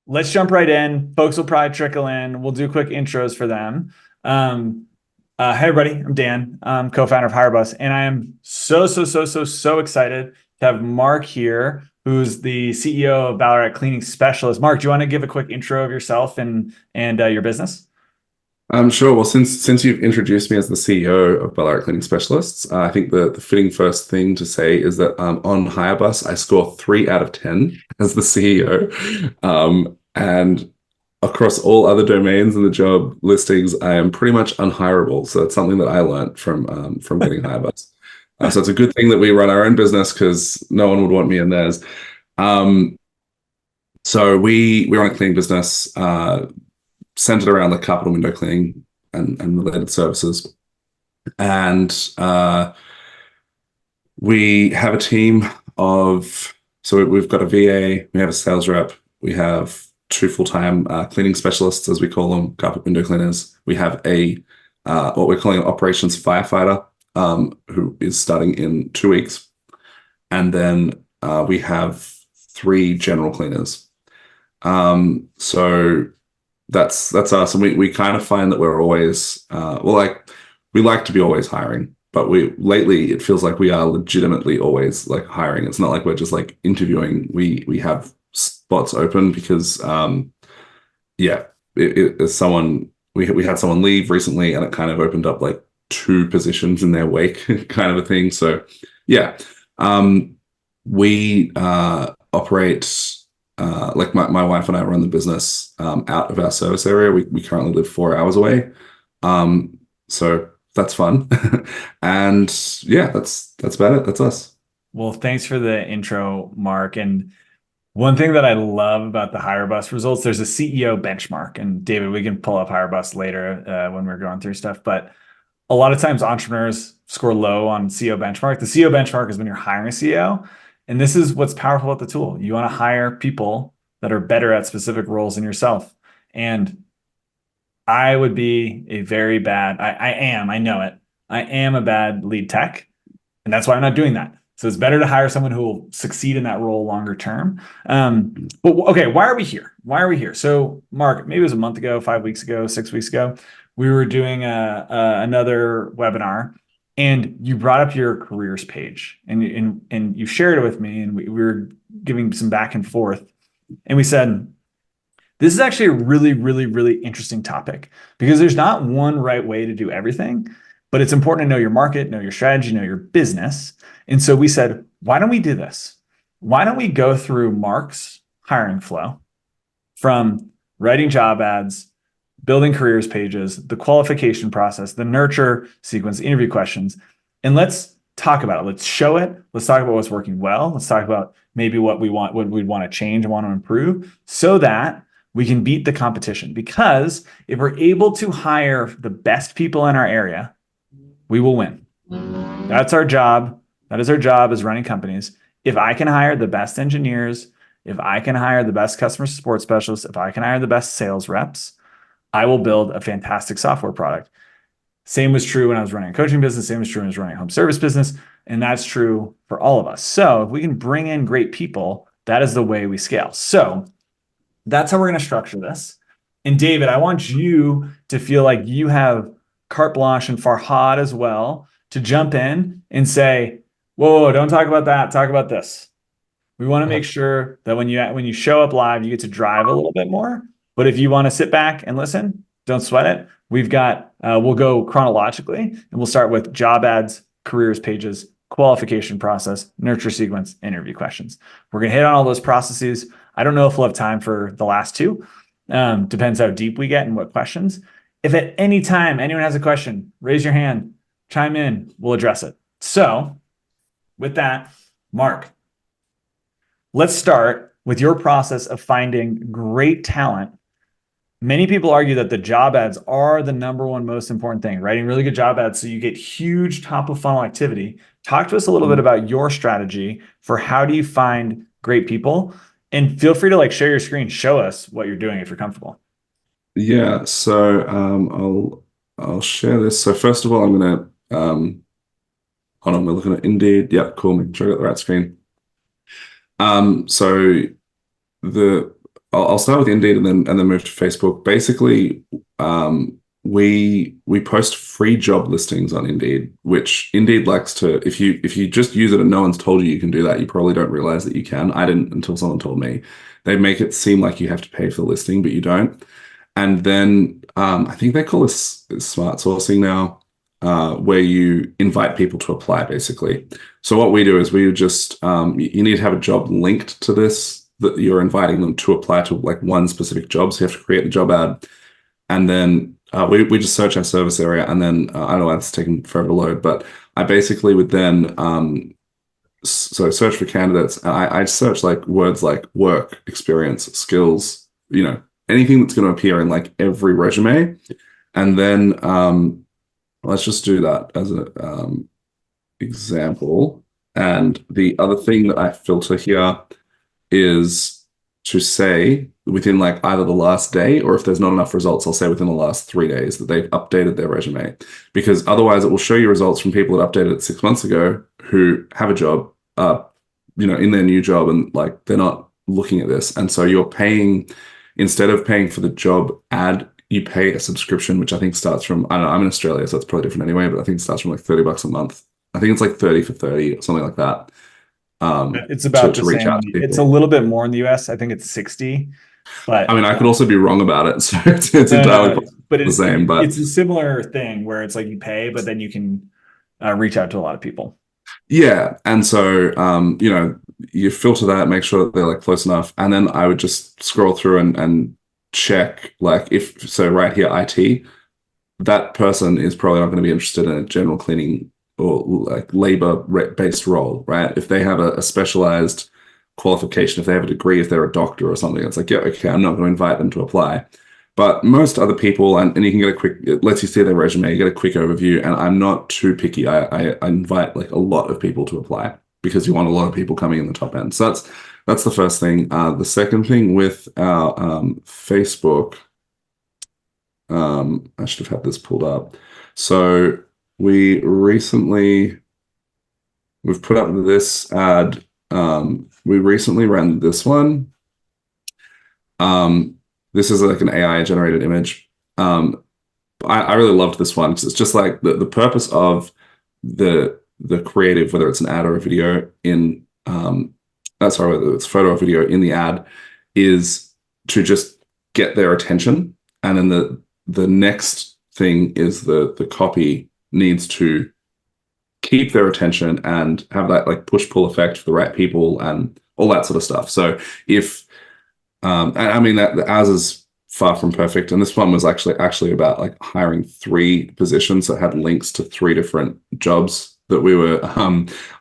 let's jump right in. Folks will probably trickle in. We'll do quick intros for them. Um, Hey everybody, I'm Dan, co-founder of HireBus, and I am so excited to have Mark here, who's the CEO of Ballarat Cleaning Specialist. Mark, do you want to give a quick intro of yourself and your business? Sure. Well, since you've introduced me as the CEO of Ballarat Cleaning Specialists, I think the fitting first thing to say is that on HireBus, I score 3 out of 10 as the CEO, and across all other domains in the job listings, I am pretty much unhireable. So it's something that I learned from getting HireBus. So it's a good thing that we run our own business because no one would want me in theirs. Um, so we run a cleaning business. Centered around the carpet and window cleaning and related services. And we have a team of, so we've got a VA, we have a sales rep, we have two full-time cleaning specialists, as we call them, carpet window cleaners. We have a what we're calling an operations firefighter, who is starting in 2 weeks. And then we have three general cleaners. So that's us, and we kind of find that we're always we like to be always hiring, but we lately it feels like we are legitimately always like hiring. It's not like we're just like interviewing. We have spots open because yeah, it's someone we had someone leave recently, and it kind of opened up like two positions in their wake, kind of a thing. So yeah, we operate. Like my wife and I run the business out of our service area. We currently live 4 hours away. So that's fun. And yeah, that's about it. That's us. Well, thanks for the intro, Mark. And one thing that I love about the HireBus results, there's a CEO benchmark. And David, we can pull up HireBus later when we're going through stuff. But a lot of times entrepreneurs score low on CEO benchmark. The CEO benchmark is when you're hiring a CEO. And this is what's powerful about the tool. You want to hire people that are better at specific roles than yourself. And I would be a very bad, I know it. I am a bad lead tech. And that's why I'm not doing that. So it's better to hire someone who will succeed in that role longer term. But okay, why are we here? Why are we here? So Mark, maybe it was a month ago, 5 weeks ago, 6 weeks ago, we were doing another webinar, and you brought up your careers page, and you shared it with me, and we were giving some back and forth, and we said, this is actually a really interesting topic because there's not one right way to do everything, but it's important to know your market, know your strategy, know your business. And so we said, why don't we do this? Why don't we go through Mark's hiring flow from writing job ads, building careers pages, the qualification process, the nurture sequence, interview questions, and let's talk about it. Let's show it. Let's talk about what's working well. Let's talk about maybe what we'd want to change and want to improve so that we can beat the competition. Because if we're able to hire the best people in our area, we will win. That's our job. That is our job as running companies. If I can hire the best engineers, if I can hire the best customer support specialists, if I can hire the best sales reps, I will build a fantastic software product. Same was true when I was running a coaching business. Same was true when I was running a home service business. And that's true for all of us. So if we can bring in great people, that is the way we scale. So that's how we're going to structure this. And David, I want you to feel like you have carte blanche, and Farhad as well, to jump in and say, whoa, don't talk about that. Talk about this. We want to make sure that when you show up live, you get to drive a little bit more. But if you want to sit back and listen, don't sweat it. We'll go chronologically, and we'll start with job ads, careers pages, qualification process, nurture sequence, interview questions. We're going to hit on all those processes. I don't know if we'll have time for the last two. Depends how deep we get and what questions. If at any time anyone has a question, raise your hand, chime in, we'll address it. So with that, Mark, let's start with your process of finding great talent. Many people argue that the job ads are the number one most important thing, writing really good job ads so you get huge top of funnel activity. Talk to us a little bit about your strategy for how do you find great people, and feel free to like share your screen, show us what you're doing if you're comfortable. Yeah. So I'll share this. So first of all, I'm gonna hold on. We're looking at Indeed. Yeah, cool. Making sure I got the right screen. So the I'll start with Indeed and then move to Facebook. Basically, we post free job listings on Indeed, which Indeed likes to. If you just use it and no one's told you can do that, you probably don't realize that you can. I didn't until someone told me. They make it seem like you have to pay for the listing, but you don't. And then I think they call this smart sourcing now, where you invite people to apply, basically. So what we do is we just you need to have a job linked to this that you're inviting them to apply to, like one specific job. So you have to create the job ad, and then we just search our service area, and then I don't know why it's taking forever to load, but I basically would then so search for candidates, and I search like words like work, experience, skills, anything that's going to appear in like every resume, and then let's just do that as an example. And the other thing that I filter here is to say within like either the last day, or if there's not enough results, I'll say within the last 3 days that they've updated their resume, because otherwise it will show you results from people that updated it 6 months ago who have a job, in their new job, and like they're not looking at this. And so you're paying, instead of paying for the job ad, you pay a subscription, which I think starts from, I don't know, I'm in Australia, so it's probably different anyway, but I think it starts from like $30 a month. I think it's like 30 for 30 or something like that. It's about to the reach same. out to people. It's a little bit more in the US. I think it's 60. But I mean, I could also be wrong about it, so it's entirely but the same. But it's a similar thing where it's like you pay, but then you can reach out to a lot of people. Yeah, and so you filter that, make sure that they're like close enough, and then I would just scroll through and check, like, if so right here, IT, that person is probably not going to be interested in a general cleaning or like labor-based role, right? If they have a specialized qualification, if they have a degree, if they're a doctor or something, it's like, yeah, okay, I'm not going to invite them to apply. But most other people, and you can get it lets you see their resume, you get a quick overview, and I'm not too picky. I invite like a lot of people to apply, because you want a lot of people coming in the top end. So that's the first thing. The second thing with our Facebook, I should have had this pulled up. So we've put up this ad. We recently ran this one. This is like an AI generated image. I really loved this one because it's just like the purpose of the creative, whether it's an ad or a video in whether it's photo or video in the ad, is to just get their attention. And then the next thing is the copy needs to keep their attention and have that like push-pull effect for the right people and all that sort of stuff. So if I mean that ours is far from perfect, and this one was actually about like hiring 3 positions that had links to 3 different jobs that we were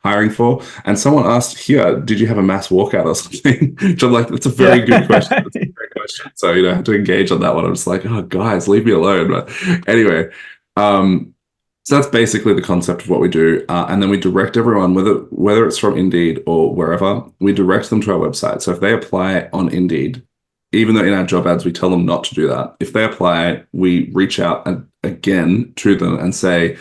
hiring for. And someone asked here, did you have a mass walkout or something? Which I'm like, that's a very good question. That's a great question. So I had to engage on that one. I'm just like, oh guys, leave me alone. But anyway, so that's basically the concept of what we do. And then we direct everyone, whether it's from Indeed or wherever, we direct them to our website. So if they apply on Indeed, even though in our job ads we tell them not to do that, if they apply, we reach out again to them and say,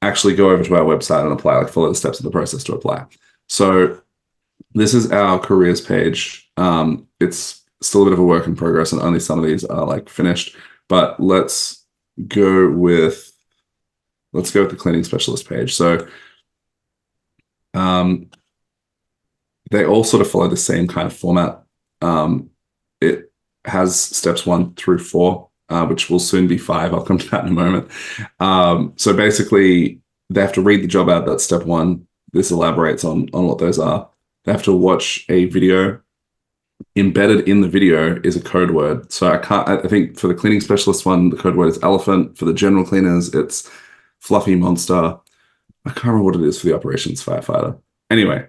actually go over to our website and apply, like follow the steps of the process to apply. So this is our careers page. It's still a bit of a work in progress, and only some of these are like finished. But let's go with the cleaning specialist page. So they all sort of follow the same kind of format. It has steps 1 through 4, which will soon be 5. I'll come to that in a moment. So basically, they have to read the job ad. That's step 1. This elaborates on what those are. They have to watch a video. Embedded in the video is a code word. So I think for the cleaning specialist one, the code word is elephant. For the general cleaners, it's fluffy monster. I can't remember what it is for the operations firefighter. Anyway,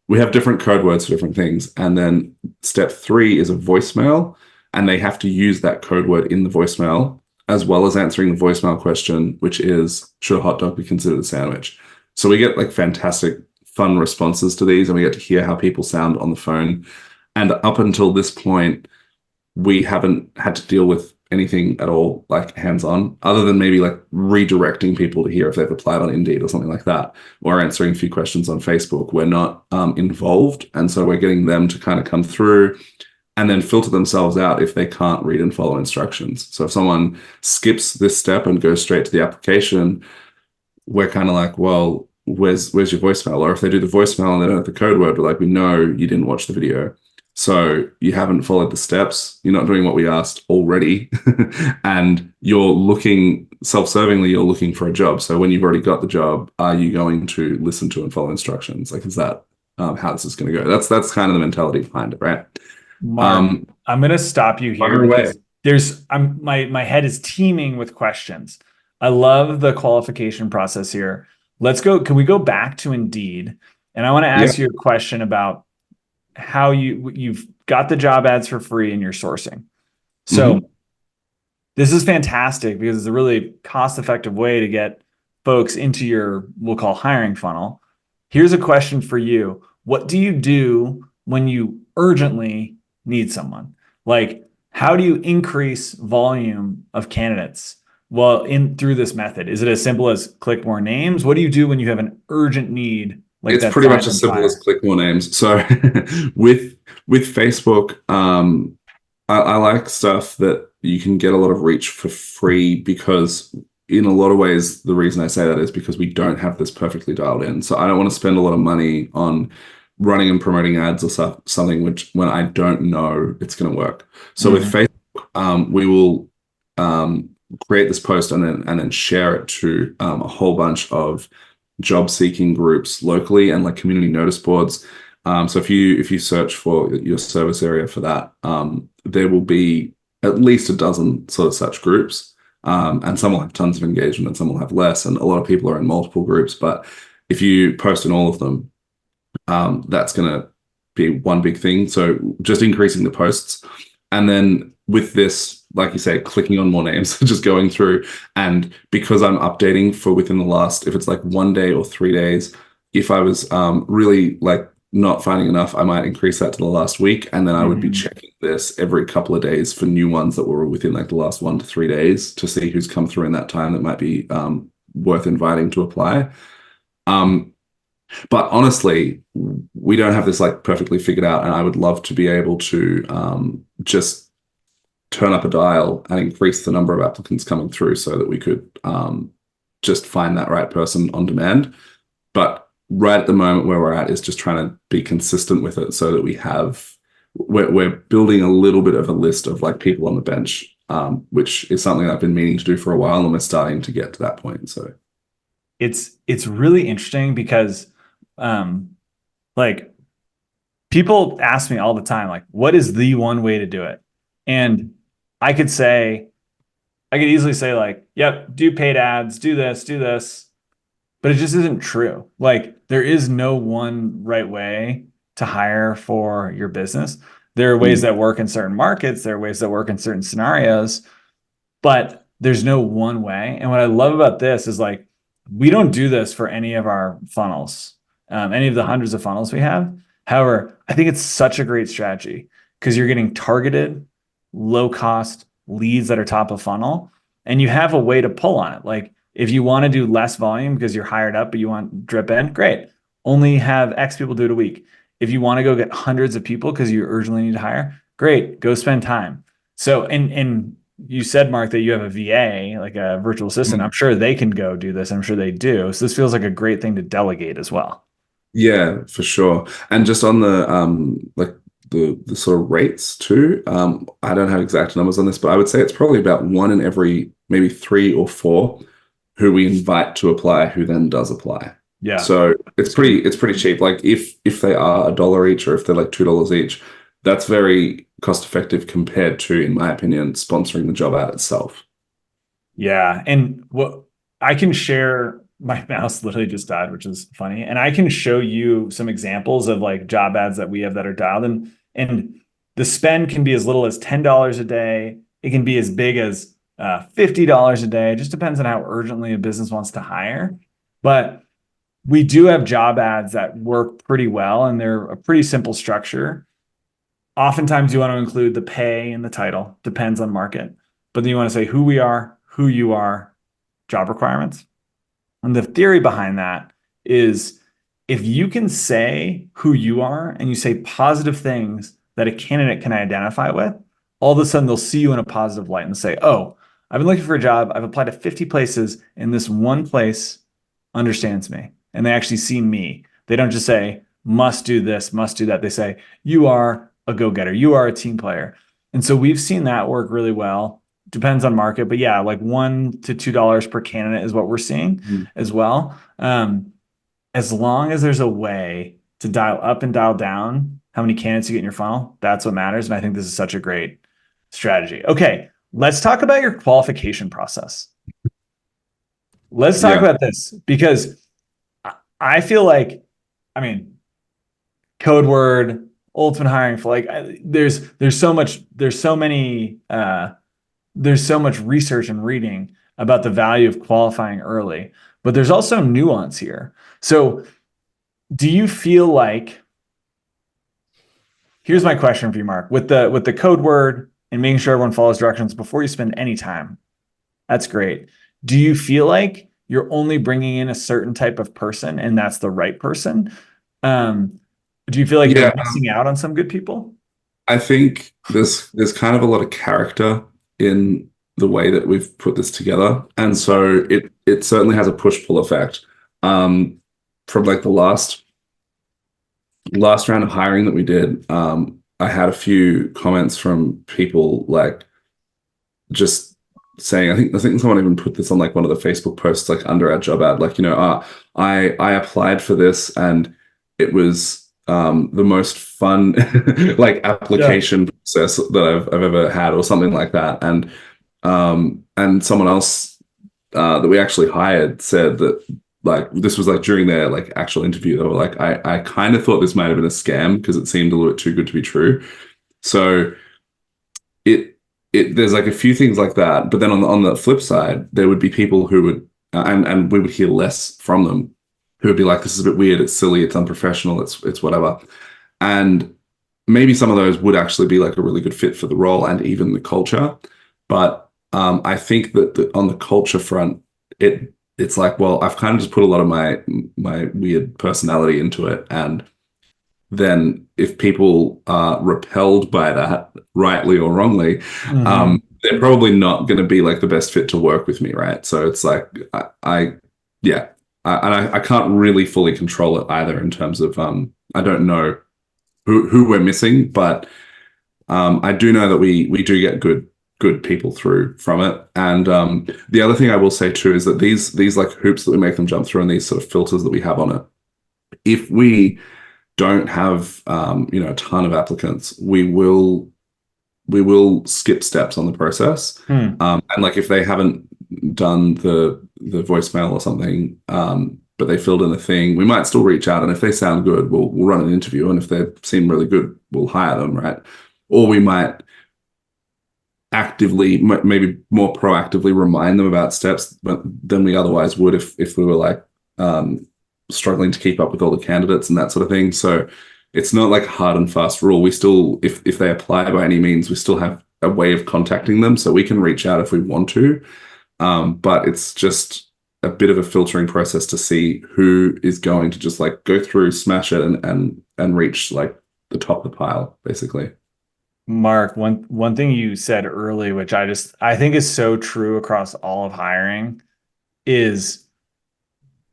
we have different code words for different things. And then step 3 is a voicemail, and they have to use that code word in the voicemail, as well as answering the voicemail question, which is, should a hot dog be considered a sandwich? So we get like fantastic, fun responses to these, and we get to hear how people sound on the phone. And up until this point, we haven't had to deal with anything at all, like hands-on, other than maybe like redirecting people to hear if they've applied on Indeed or something like that, or answering a few questions on Facebook. We're not involved, and so we're getting them to kind of come through, and then filter themselves out if they can't read and follow instructions. So if someone skips this step and goes straight to the application, we're kind of like, well, where's your voicemail? Or if they do the voicemail and they don't have the code word, we're like, we know you didn't watch the video. So you haven't followed the steps. You're not doing what we asked already. And you're looking self-servingly, you're looking for a job. So when you've already got the job, are you going to listen to and follow instructions? Like, is that how this is going to go? That's kind of the mentality behind it, right? Mark, I'm going to stop you here Fire away. because my head is teeming with questions. I love the qualification process here. Let's go. Can we go back to Indeed? And I want to ask you a question about how you've got the job ads for free and you're sourcing. So this is fantastic because it's a really cost-effective way to get folks into your, we'll call, hiring funnel. Here's a question for you. What do you do when you urgently need someone? Like, how do you increase volume of candidates? Well, through this method, is it as simple as click more names? What do you do when you have an urgent need? Like It's that pretty much as simple as click more names. So with Facebook, I like stuff that you can get a lot of reach for free because in a lot of ways, the reason I say that is because we don't have this perfectly dialed in. So I don't want to spend a lot of money on running and promoting ads or something which when I don't know it's going to work. So with Facebook, we will create this post and then share it to a whole bunch of job seeking groups locally and like community notice boards. So if you search for your service area for that, there will be at least a dozen sort of such groups. And some will have tons of engagement and some will have less. And a lot of people are in multiple groups. But if you post in all of them, that's going to be one big thing. So just increasing the posts. And then with this, like you say, clicking on more names, just going through. And because I'm updating for within the last, if it's like 1 day or 3 days, if I was really like not finding enough, I might increase that to the last week. And then I would be checking this every couple of days for new ones that were within like the last 1 to 3 days to see who's come through in that time that might be worth inviting to apply. But honestly, we don't have this like perfectly figured out. And I would love to be able to just turn up a dial and increase the number of applicants coming through so that we could just find that right person on demand. But right at the moment where we're at is just trying to be consistent with it so that we're building a little bit of a list of like people on the bench, which is something I've been meaning to do for a while, and we're starting to get to that point. So it's really interesting because like people ask me all the time, like, what is the one way to do it? And I could easily say like, yep, do paid ads, do this, but it just isn't true. Like there is no one right way to hire for your business. There are ways that work in certain markets. There are ways that work in certain scenarios, but there's no one way. And what I love about this is like, we don't do this for any of our funnels, any of the hundreds of funnels we have. However, I think it's such a great strategy because you're getting targeted, low cost leads that are top of funnel, and you have a way to pull on it. Like if you want to do less volume because you're hired up, but you want drip in, great. Only have X people do it a week. If you want to go get hundreds of people because you urgently need to hire, great, go spend time. So, and you said, Mark, that you have a VA, like a virtual assistant. I'm sure they can go do this. I'm sure they do. So this feels like a great thing to delegate as well. yeah, for sure. And just on the like the sort of rates too, I don't have exact numbers on this, but I would say it's probably about 1 in every maybe 3 or 4 who we invite to apply who then does apply. Yeah. So it's pretty cheap. Like if they are $1 each or if they're like $2 each, that's very cost effective compared to, in my opinion, sponsoring the job ad itself. Yeah. And what I can share, my mouse literally just died, which is funny. And I can show you some examples of like job ads that we have that are dialed in. And the spend can be as little as $10 a day. It can be as big as $50 a day. It just depends on how urgently a business wants to hire. But we do have job ads that work pretty well, and they're a pretty simple structure. Oftentimes you want to include the pay in the title, depends on market. But then you want to say who we are, who you are, job requirements. And the theory behind that is if you can say who you are and you say positive things that a candidate can identify with, all of a sudden they'll see you in a positive light and say, oh, I've been looking for a job. I've applied to 50 places and this one place understands me. And they actually see me. They don't just say, must do this, must do that. They say, you are a go-getter. You are a team player. And so we've seen that work really well. Depends on market, but yeah, like $1 to $2 per candidate is what we're seeing as well. As long as there's a way to dial up and dial down how many candidates you get in your funnel, that's what matters. And I think this is such a great strategy. Okay, let's talk about your qualification process. Let's talk about this because I feel like, I mean, Code Word, Ultimate Hiring for like, there's so much research and reading about the value of qualifying early, but there's also nuance here. So do you feel like, here's my question for you, Mark, with the Code Word and making sure everyone follows directions before you spend any time, that's great. Do you feel like you're only bringing in a certain type of person and that's the right person? Do you feel like you're missing out on some good people? I think there's kind of a lot of character in the way that we've put this together, and so it certainly has a push-pull effect. From like the last round of hiring that we did, I had a few comments from people like just saying, I think someone even put this on like one of the Facebook posts, like under our job ad, like, I applied for this and it was the most fun like application process that I've ever had, or something like that. And someone else that we actually hired said that like this was like during their like actual interview, they were like, I kind of thought this might have been a scam because it seemed a little bit too good to be true. So there's like a few things like that, but then on the flip side, there would be people who would and we would hear less from them, who would be like, this is a bit weird, it's silly, it's unprofessional, it's whatever. And maybe some of those would actually be like a really good fit for the role and even the culture. But I think that on the culture front, it's like, well, I've kind of just put a lot of my weird personality into it. And then if people are repelled by that, rightly or wrongly, they're probably not going to be like the best fit to work with me, right? So it's like, I can't really fully control it either in terms of, I don't know who we're missing, but I do know that we do get good people through from it. And the other thing I will say too is that these like hoops that we make them jump through and these sort of filters that we have on it, if we don't have a ton of applicants, we will skip steps on the process. And like if they haven't done the voicemail or something, but they filled in a thing, we might still reach out, and if they sound good, we'll run an interview, and if they seem really good, we'll hire them, right? Or we might actively, maybe more proactively remind them about steps than we otherwise would if we were like struggling to keep up with all the candidates and that sort of thing. So it's not like a hard and fast rule. We still, if they apply by any means, we still have a way of contacting them, so we can reach out if we want to. But it's just a bit of a filtering process to see who is going to just like go through, smash it, and reach like the top of the pile, basically. Mark, one thing you said early, which I think is so true across all of hiring, is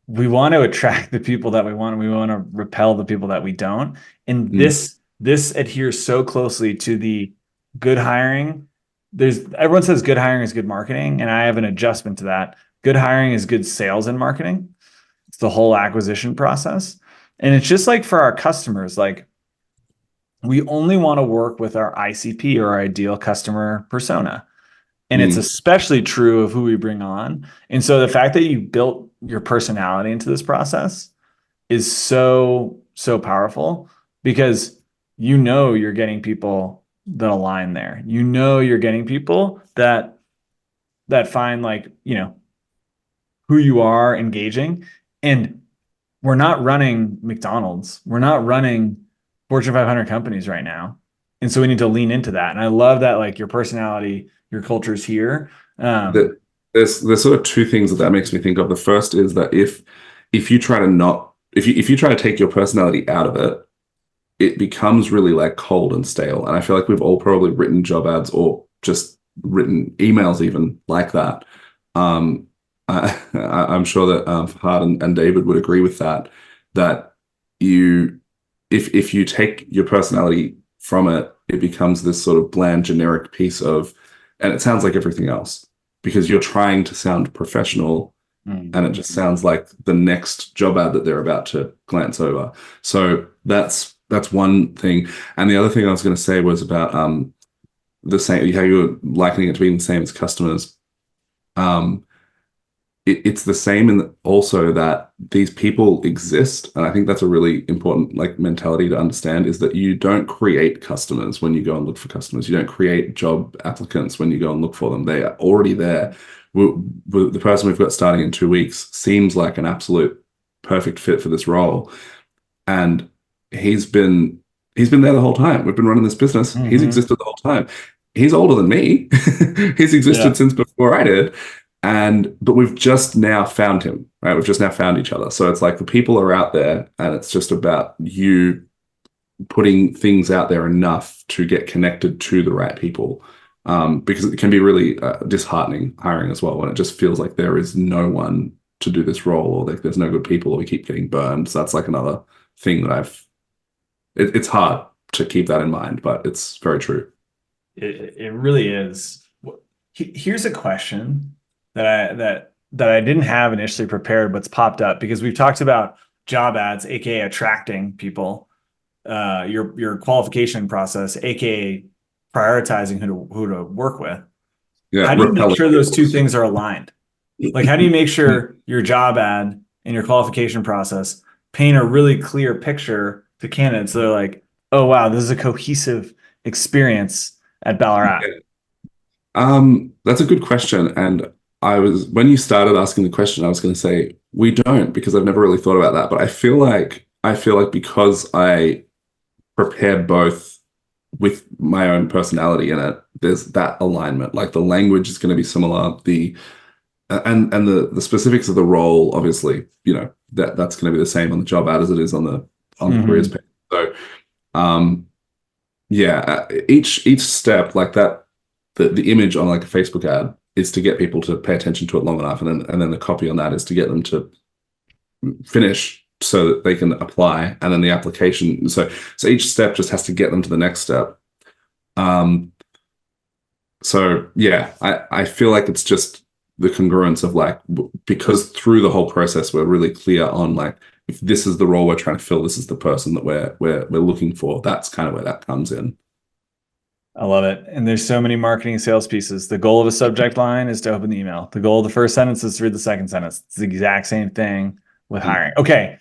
we want to attract the people that we want, and we want to repel the people that we don't. And this adheres so closely to the good hiring. Everyone says good hiring is good marketing, and I have an adjustment to that. Good hiring is good sales and marketing. It's the whole acquisition process. And it's just like for our customers, like we only want to work with our ICP, or our ideal customer persona. And it's especially true of who we bring on. And so the fact that you built your personality into this process is so, so powerful, because you're getting people that align there. You're getting people that find like, who you are engaging. And we're not running McDonald's. We're not running Fortune 500 companies right now. And so we need to lean into that. And I love that, like, your personality, your culture's here. There's sort of two things that makes me think of. The first is that if you try to take your personality out of it, it becomes really like cold and stale. And I feel like we've all probably written job ads or just written emails even like that. I'm sure that Fahad and David would agree with that, that you, if you take your personality from it, it becomes this sort of bland, generic piece of, and it sounds like everything else because you're trying to sound professional and it just sounds like the next job ad that they're about to glance over. So that's one thing. And the other thing I was going to say was about the same, how you were likening it to being the same as customers. It's the same in also that these people exist, and I think that's a really important like mentality to understand, is that you don't create customers when you go and look for customers. You don't create job applicants when you go and look for them. They are already there. The person we've got starting in 2 weeks seems like an absolute perfect fit for this role, and he's been there the whole time. We've been running this business. He's existed the whole time. He's older than me. He's existed since before I did. But we've just now found him, right? We've just now found each other. So it's like the people are out there and it's just about you putting things out there enough to get connected to the right people. Because it can be really disheartening hiring as well, when it just feels like there is no one to do this role, or like there's no good people, or we keep getting burned. So that's like another thing that it's hard to keep that in mind, but it's very true. It really is. Here's a question that I didn't have initially prepared, but's popped up because we've talked about job ads, aka attracting people, your qualification process, aka prioritizing who to work with. Yeah, how do you make sure those two things are aligned? Like, how do you make sure your job ad and your qualification process paint a really clear picture to candidates? So they're like, oh wow, this is a cohesive experience at Ballarat. That's a good question. And when you started asking the question, I was going to say we don't, because I've never really thought about that. But I feel like because I prepare both with my own personality in it, there's that alignment. Like the language is going to be similar. And the specifics of the role, obviously, that's going to be the same on the job ad as it is on the careers page. So, each step like that, the image on like a Facebook ad is to get people to pay attention to it long enough, and then the copy on that is to get them to finish so that they can apply, and then the application. So each step just has to get them to the next step. I feel like it's just the congruence of like, because through the whole process we're really clear on like, if this is the role we're trying to fill, this is the person that we're looking for. That's kind of where that comes in. I love it. And there's so many marketing and sales pieces. The goal of a subject line is to open the email. The goal of the first sentence is to read the second sentence. It's the exact same thing with hiring. Okay.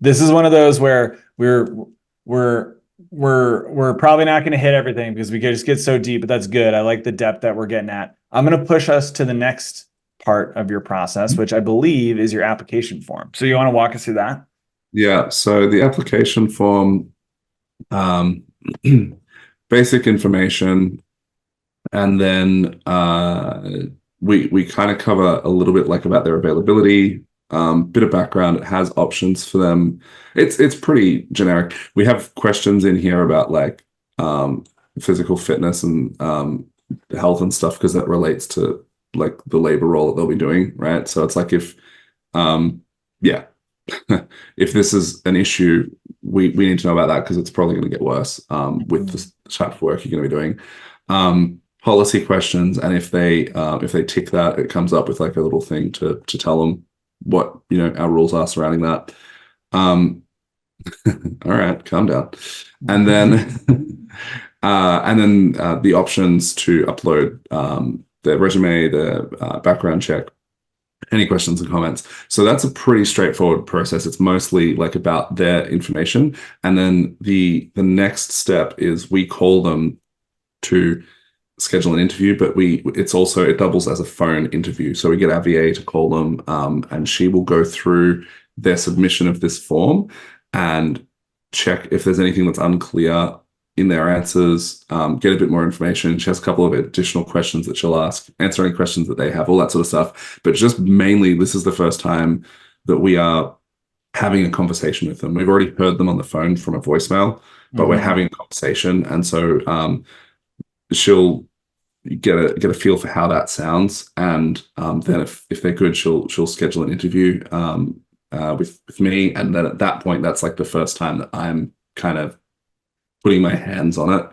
This is one of those where we're probably not going to hit everything because we just get so deep, but that's good. I like the depth that we're getting at. I'm going to push us to the next part of your process, which I believe is your application form. So you want to walk us through that? Yeah. So the application form, basic information, and then we kind of cover a little bit like about their availability, bit of background. It has options for them. It's pretty generic. We have questions in here about like physical fitness and health and stuff, because that relates to like the labor role that they'll be doing, right? So it's like if if this is an issue, we need to know about that, because it's probably going to get worse with the type of work you're going to be doing. Policy questions, and if they tick that, it comes up with like a little thing to tell them what our rules are surrounding that. All right, calm down. And then the options to upload their resume, their background check, any questions and comments. So that's a pretty straightforward process. It's mostly like about their information. And then the next step is we call them to schedule an interview, but it doubles as a phone interview. So we get our VA to call them, and she will go through their submission of this form and check if there's anything that's unclear in their answers, get a bit more information. She has a couple of additional questions that she'll answer any questions that they have, all that sort of stuff. But just mainly, this is the first time that we are having a conversation with them. We've already heard them on the phone from a voicemail, but we're Mhm. having a conversation. And so she'll get a feel for how that sounds, and then if they're good, she'll schedule an interview with me, and then at that point, that's like the first time that I'm kind of putting my hands on it.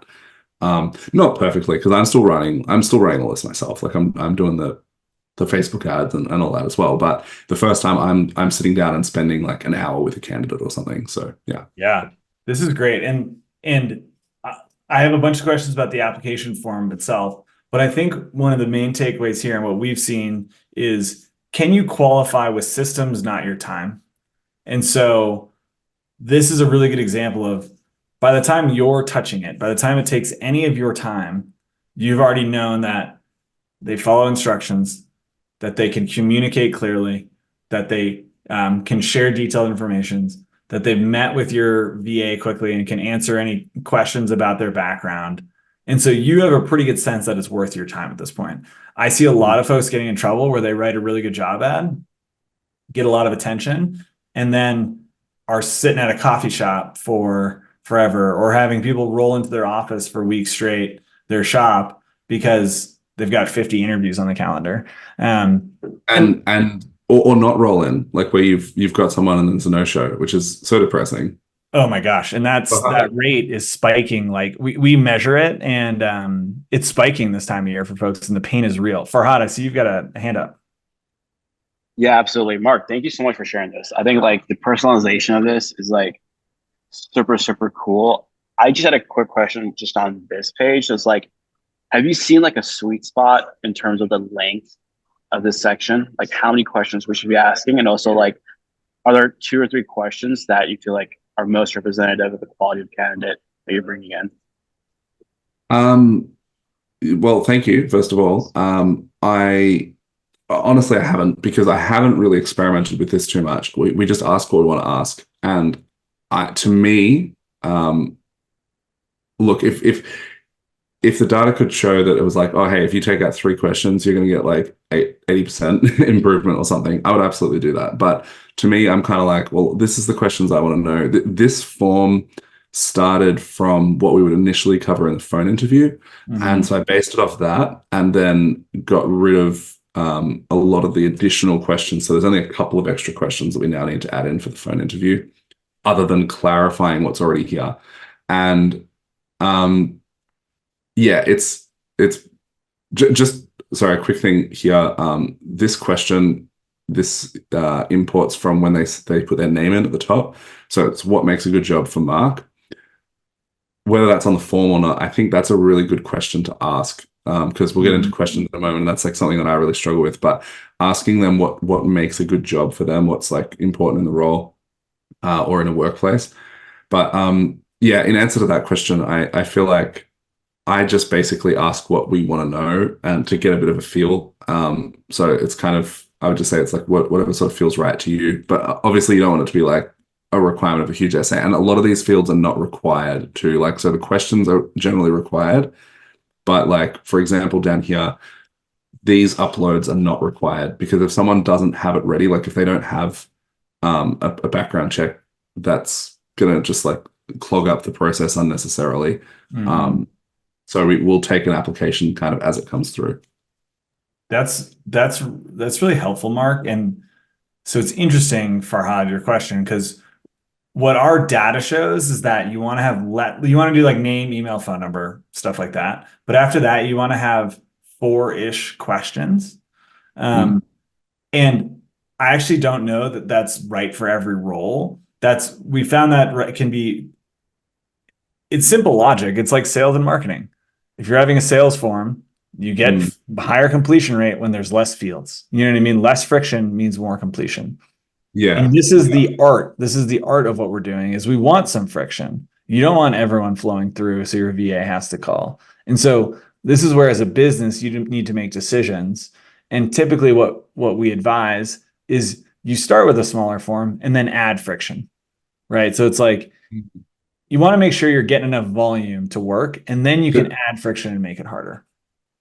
Not perfectly, because I'm still running all this myself. Like I'm doing the Facebook ads and all that as well. But the first time I'm sitting down and spending like an hour with a candidate or something. So yeah. Yeah, this is great. And I have a bunch of questions about the application form itself, but I think one of the main takeaways here and what we've seen is, can you qualify with systems, not your time? And so this is a really good example of, by the time you're touching it, by the time it takes any of your time, you've already known that they follow instructions, that they can communicate clearly, that they can share detailed information, that they've met with your VA quickly and can answer any questions about their background. And so you have a pretty good sense that it's worth your time at this point. I see a lot of folks getting in trouble where they write a really good job ad, get a lot of attention, and then are sitting at a coffee shop for forever, or having people roll into their office for weeks straight, their shop, because they've got 50 interviews on the calendar. And Or not roll in, like where you've got someone and there's a no-show, which is so depressing. oh my gosh, and that rate is spiking. Like we measure it, and it's spiking this time of year for folks, and the pain is real. Farhad, I see you've got a hand up. Yeah, absolutely. Mark, thank you so much for sharing this. I think like the personalization of this is like super, super cool. I just had a quick question just on this page. So it's like, have you seen like a sweet spot in terms of the length of this section? Like how many questions we should be asking? And also like, are there 2 or 3 questions that you feel like are most representative of the quality of candidate that you're bringing in? Um, well, thank you, first of all. I honestly I haven't, because I haven't really experimented with this too much. We just ask what we want to ask. And to me, look, if the data could show that it was like, oh, hey, if you take out 3 questions, you're going to get like 80% improvement or something, I would absolutely do that. But to me, I'm kind of like, well, this is the questions I want to know. This form started from what we would initially cover in the phone interview. And so I based it off that and then got rid of a lot of the additional questions. So there's only a couple of extra questions that we now need to add in for the phone interview, other than clarifying what's already here. And yeah, it's just sorry, a quick thing here. This question, this imports from when they put their name in at the top. So it's what makes a good job for Mark. Whether that's on the form or not, I think that's a really good question to ask, because we'll get into questions in a moment, and that's like something that I really struggle with. But asking them what makes a good job for them, what's like important in the role or in a workplace. But yeah, in answer to that question, I feel like I just basically ask what we want to know and to get a bit of a feel. So it's kind of, I would just say it's like whatever sort of feels right to you. But obviously you don't want it to be like a requirement of a huge essay. And a lot of these fields are not required to, like, so the questions are generally required. But like, for example, down here, these uploads are not required, because if someone doesn't have it ready, like if they don't have a background check, that's going to just like clog up the process unnecessarily. So we will take an application kind of as it comes through. That's really helpful, Mark. And so it's interesting, Farhad, your question, because what our data shows is that you want to you want to do like name, email, phone number, stuff like that. But after that, you want to have 4-ish questions. And I actually don't know that that's right for every role. We found that can be, it's simple logic. It's like sales and marketing. If you're having a sales form, you get higher completion rate when there's less fields. You know what I mean? Less friction means more completion. Yeah. And this is the art. This is the art of what we're doing, is we want some friction. You don't want everyone flowing through, so your VA has to call. And so this is where, as a business, you need to make decisions. And typically what we advise is you start with a smaller form and then add friction, right? So it's like, you want to make sure you're getting enough volume to work, and then you can add friction and make it harder.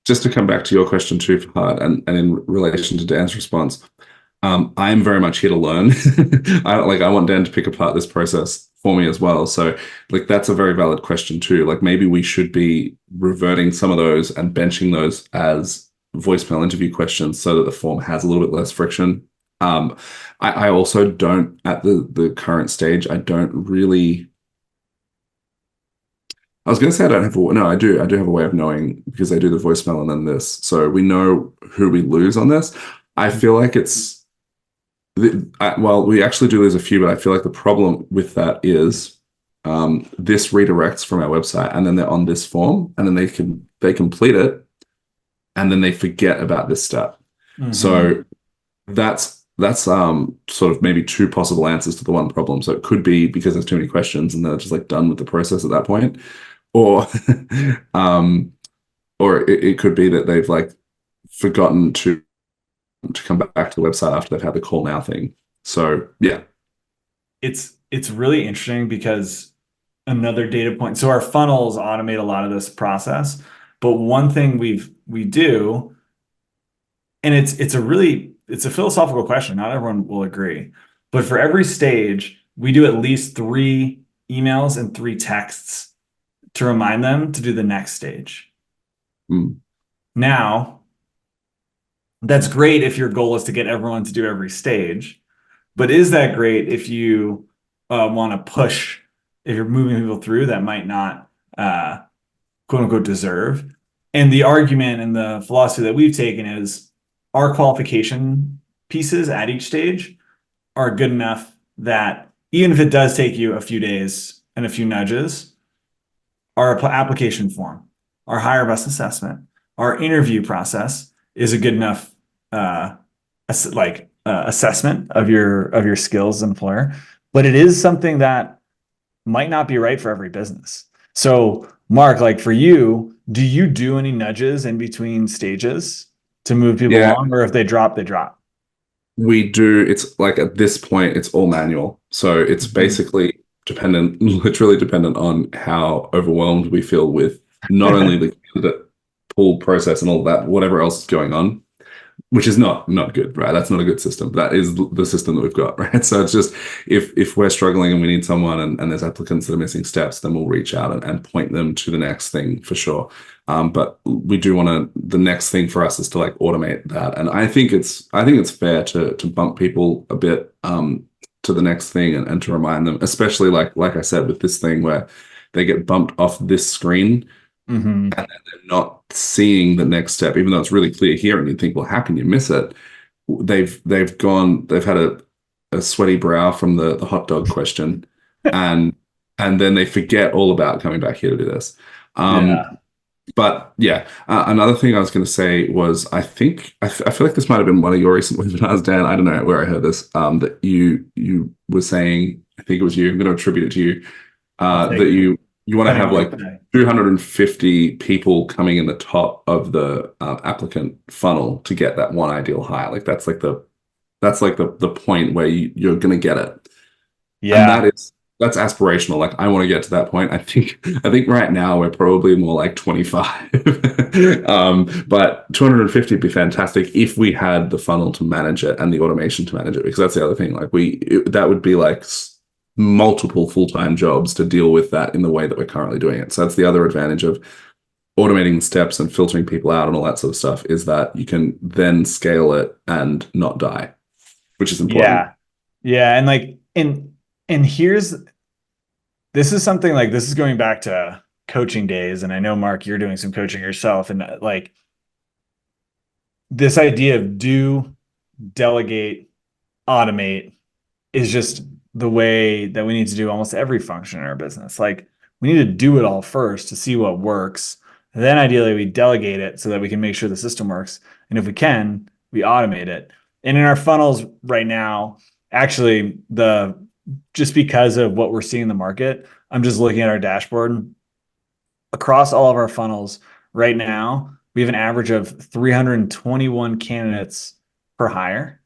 Just to come back to your question too, Fahad, and in relation to Dan's response, I'm very much here to learn. I want Dan to pick apart this process for me as well. So like that's a very valid question too. Like maybe we should be reverting some of those and benching those as voicemail interview questions so that the form has a little bit less friction. I also don't at the current stage, I don't really. I was going to say I don't have a no, I do. I do have a way of knowing because I do the voicemail and then this, so we know who we lose on this. I feel like it's well, we actually do lose a few, but I feel like the problem with that is this redirects from our website, and then they're on this form, and then they complete it, and then they forget about this step. So that's sort of maybe two possible answers to the one problem. So it could be because there's too many questions and they're just like done with the process at that point, or it could be that they've like forgotten to come back to the website after they've had the call now thing. So yeah, It's really interesting because another data point. So our funnels automate a lot of this process, but one thing we do, and it's a philosophical question. Not everyone will agree, but for every stage, we do at least 3 emails and 3 texts to remind them to do the next stage. Now, that's great if your goal is to get everyone to do every stage, but is that great if you want to push, if you're moving people through that might not quote unquote deserve? And the argument and the philosophy that we've taken is our qualification pieces at each stage are good enough that even if it does take you a few days and a few nudges, our application form, our hire bus assessment, our interview process is a good enough assessment of your skills as an employer. But it is something that might not be right for every business. So Mark, like for you, do you do any nudges in between stages to move people along, or if they drop, they drop? We do. It's like at this point, it's all manual. So it's basically literally dependent on how overwhelmed we feel with not only the candidate pool process and all that, whatever else is going on, which is not good, right? That's not a good system. That is the system that we've got, right? So it's just if we're struggling and we need someone and there's applicants that are missing steps, then we'll reach out and point them to the next thing for sure. But we do want to. The next thing for us is to like automate that, and I think it's fair to bump people a bit to the next thing and to remind them, especially like I said with this thing where they get bumped off this screen. And they're not seeing the next step, even though it's really clear here, and you think, well, how can you miss it? They've had a sweaty brow from the hot dog question, and then they forget all about coming back here to do this. But yeah, another thing I was going to say was I feel like this might have been one of your recent webinars, Dan. I don't know where I heard this. That you were saying, I think it was you. I'm going to attribute it to you. That you want to have like 250 people coming in the top of the applicant funnel to get that one ideal hire. Like that's like the point where you're going to get it. Yeah. And that's aspirational. Like I want to get to that point. I think right now we're probably more like 25. But 250 would be fantastic if we had the funnel to manage it and the automation to manage it, because that's the other thing. Like that would be like multiple full-time jobs to deal with that in the way that we're currently doing it. So that's the other advantage of automating steps and filtering people out and all that sort of stuff, is that you can then scale it and not die, which is important. Yeah. And like, this is something like, this is going back to coaching days. And I know, Mark, you're doing some coaching yourself, and like this idea of do, delegate, automate is just the way that we need to do almost every function in our business. Like we need to do it all first to see what works. And then ideally we delegate it so that we can make sure the system works. And if we can, we automate it. And in our funnels right now, actually just because of what we're seeing in the market, I'm just looking at our dashboard. Across all of our funnels right now, we have an average of 321 candidates per hire.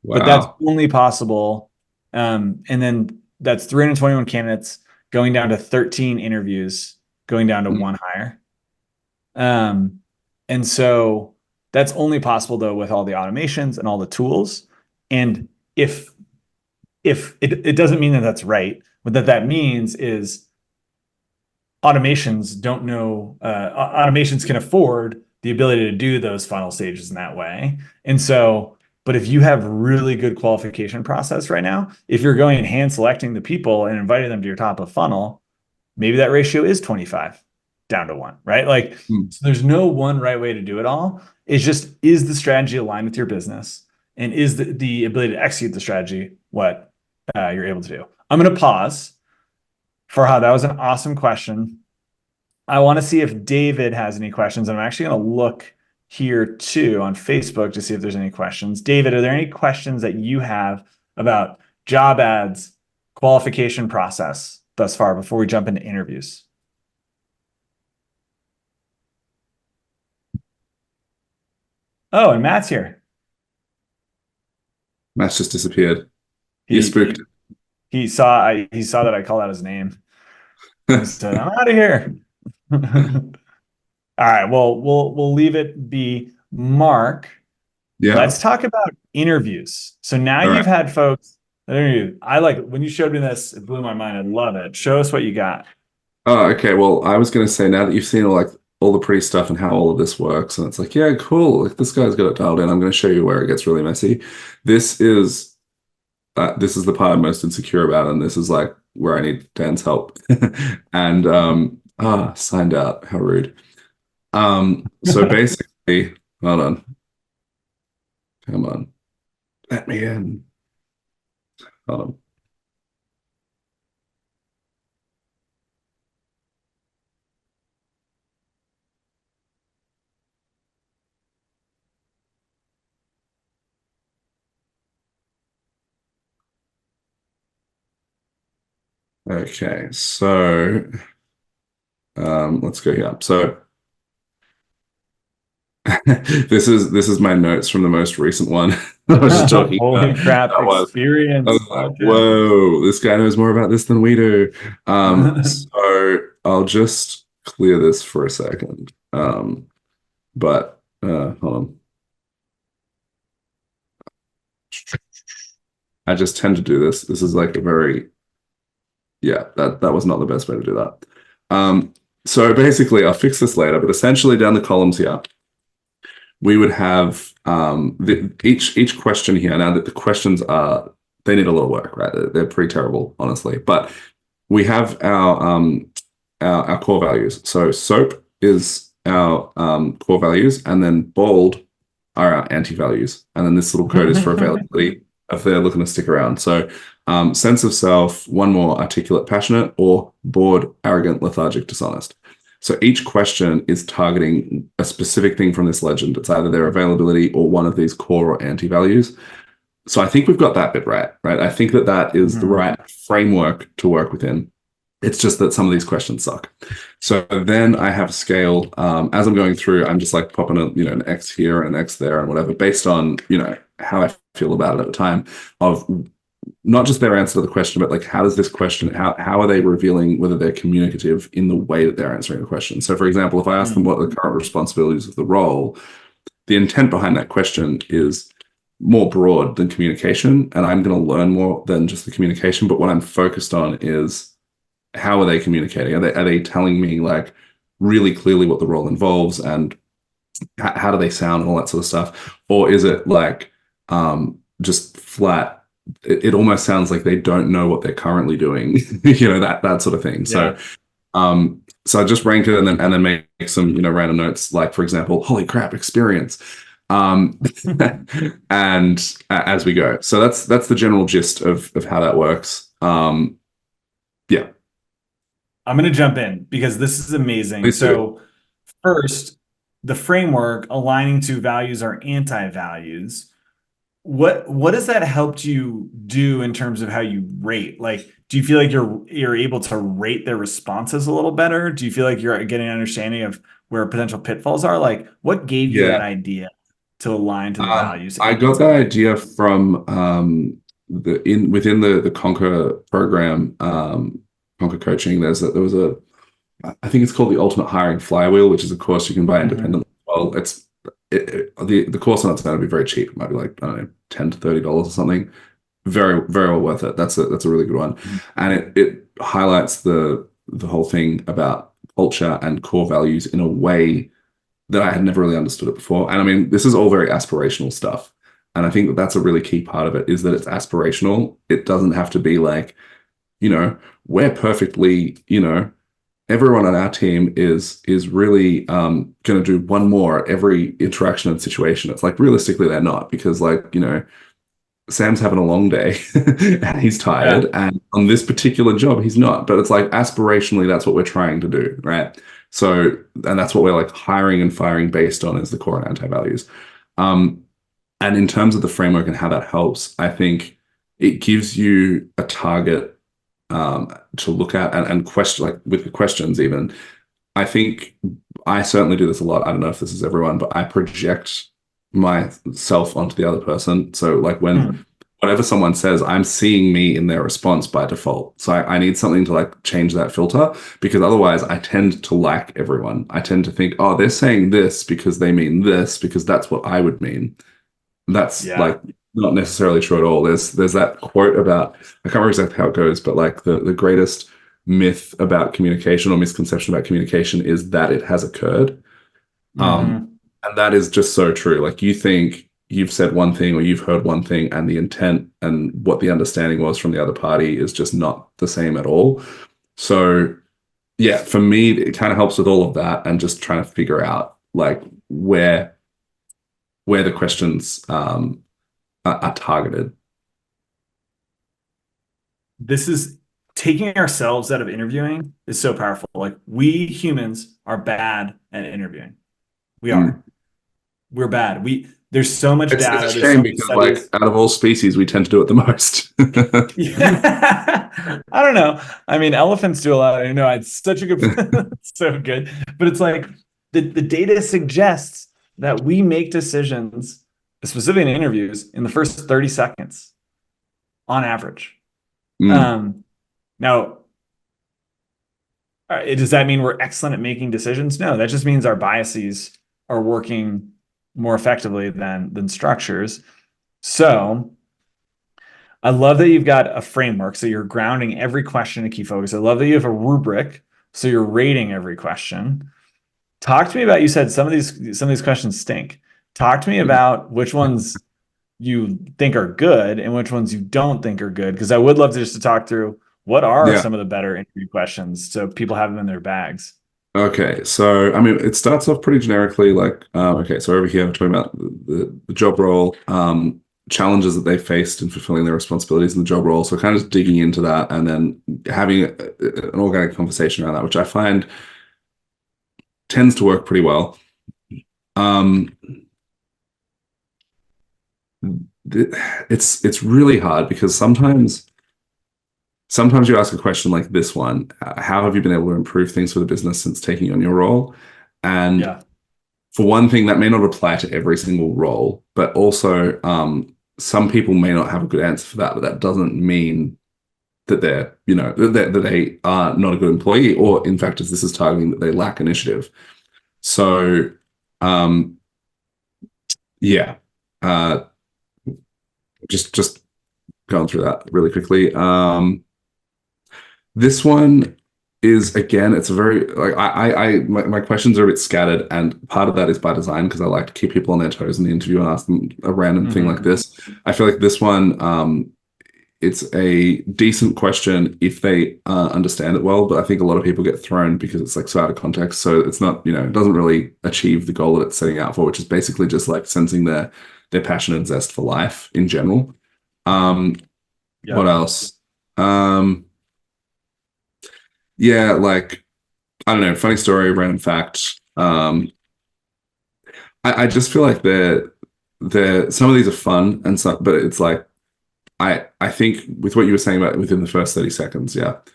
Wow. But that's only possible. And then that's 321 candidates going down to 13 interviews, going down to 1 hire. And so that's only possible though with all the automations and all the tools. And if it doesn't mean that that's right, what that means is automations don't know, automations can afford the ability to do those funnel stages in that way. And so, but if you have really good qualification process right now, if you're going and hand selecting the people and inviting them to your top of funnel, maybe that ratio is 25 down to 1, right? Like, so there's no one right way to do it all. It's just, is the strategy aligned with your business? And is the ability to execute the strategy what you're able to do? I'm going to pause. Farhad, that was an awesome question. I want to see if David has any questions. I'm actually going to look here too on Facebook to see if there's any questions. David, are there any questions that you have about job ads, qualification process thus far before we jump into interviews? Oh, and Matt's here. Matt's just disappeared. He spooked. He saw that I called out his name. He said, "I'm out of here." All right. Well, we'll leave it be. Mark, Yeah. let's talk about interviews. So now you've had folks that interview. I like when you showed me this, it blew my mind. I love it. Show us what you got. Oh, okay. Well, I was going to say, now that you've seen all the pretty stuff and how all of this works, and it's like, yeah, cool. Like, this guy's got it dialed in. I'm going to show you where it gets really messy. This is the part I'm most insecure about, and this is like where I need Dan's help. And signed out. How rude. So basically, hold on. Come on. Let me in. Hold on. Okay, so let's go here. So this is my notes from the most recent one. I was just talking Holy crap, that experience. Whoa, this guy knows more about this than we do. So I'll just clear this for a second. But hold on. I just tend to do this. This is like a very, yeah, that was not the best way to do that. So basically, I'll fix this later, but essentially down the columns here, we would have each question here. Now that the questions they need a lot of work, right? They're pretty terrible, honestly. But we have our core values. So SOAP is our core values, and then bold are our anti-values. And then this little code is for availability if they're looking to stick around. So sense of self, one more, articulate, passionate, or bored, arrogant, lethargic, dishonest. So each question is targeting a specific thing from this legend. It's either their availability or one of these core or anti-values. So I think we've got that bit right? I think that is the right framework to work within. It's just that some of these questions suck. So then I have scaled, as I'm going through, I'm just like popping an X here and an X there and whatever, based on, how I feel about it at the time, of not just their answer to the question, but like, how does this question, how are they revealing whether they're communicative in the way that they're answering the question? So for example, if I ask them what the current responsibilities of the role, the intent behind that question is more broad than communication. And I'm going to learn more than just the communication. But what I'm focused on is, how are they communicating? Are they telling me like really clearly what the role involves, and how do they sound and all that sort of stuff? Or is it like just flat? It almost sounds like they don't know what they're currently doing, that sort of thing. Yeah. So I just rank it and then make some random notes, like for example, holy crap, experience, and as we go. So that's the general gist of how that works. Yeah. I'm going to jump in because this is amazing. Please do. First, the framework aligning to values or anti-values. What has that helped you do in terms of how you rate? Like, do you feel like you're able to rate their responses a little better? Do you feel like you're getting an understanding of where potential pitfalls are? Like, what gave you that idea to align to the values? I got that idea from within the Conquer program, Conquer coaching. There was a, I think it's called the Ultimate Hiring Flywheel, which is a course you can buy independently. Well, the course on it's going to be very cheap. It might be like, I don't know, $10 to $30 or something. Very, very well worth it. That's a really good one. And it highlights the whole thing about culture and core values in a way that I had never really understood it before. And I mean, this is all very aspirational stuff. And I think that that's a really key part of it, is that it's aspirational. It doesn't have to be like, we're perfectly, everyone on our team is really going to do one more every interaction and situation. It's like, realistically, they're not, because like, Sam's having a long day and he's tired, and on this particular job he's not, but it's like aspirationally that's what we're trying to do, right? So, and that's what we're like hiring and firing based on, is the core and anti-values. And in terms of the framework and how that helps, I think it gives you a target to look at and question, like with the questions even. I think I certainly do this a lot. I don't know if this is everyone, but I project myself onto the other person. So like whatever someone says, I'm seeing me in their response by default. So I need something to like change that filter, because otherwise I tend to like everyone. I tend to think, oh, they're saying this because they mean this, because that's what I would mean. That's like not necessarily true at all. There's that quote about, I can't remember exactly how it goes, but like the greatest myth about communication or misconception about communication is that it has occurred. And that is just so true. Like, you think you've said one thing or you've heard one thing, and the intent and what the understanding was from the other party is just not the same at all. So yeah, for me, it kind of helps with all of that and just trying to figure out like where the questions are targeted. This is taking ourselves out of interviewing is so powerful. Like, we humans are bad at interviewing. We are. We're bad. There's so much data. It's a shame because like out of all species, we tend to do it the most. Yeah. I don't know. I mean, elephants do a lot. It's such a good, so good. But it's like the data suggests that we make decisions, specifically in interviews, in the first 30 seconds on average. Now, does that mean we're excellent at making decisions? No, that just means our biases are working more effectively than structures. So I love that you've got a framework, so you're grounding every question in key focus. I love that you have a rubric, so you're rating every question. Talk to me about, you said some of these questions stink. Talk to me about which ones you think are good and which ones you don't think are good, because I would love to talk through what are some of the better interview questions so people have them in their bags. Okay, so I mean, it starts off pretty generically, like, okay, so over here we're talking about the job role, challenges that they faced in fulfilling their responsibilities in the job role. So kind of just digging into that and then having an organic conversation around that, which I find tends to work pretty well. It's really hard because sometimes you ask a question like this one, how have you been able to improve things for the business since taking on your role? And for one thing, that may not apply to every single role, but also some people may not have a good answer for that, but that doesn't mean that they're, that they are not a good employee, or in fact, as this is targeting, that they lack initiative. So, just going through that really quickly. This one is, again, it's a very, like, my questions are a bit scattered, and part of that is by design because I like to keep people on their toes in the interview and ask them a random thing like this. I feel like this one, it's a decent question if they understand it well, but I think a lot of people get thrown because it's like so out of context. So it's not, it doesn't really achieve the goal that it's setting out for, which is basically just like sensing their passion and zest for life in general. What else? Like, I don't know, funny story, random fact. I just feel like they're some of these are fun and some, but it's like, I think with what you were saying about within the first 30 seconds, at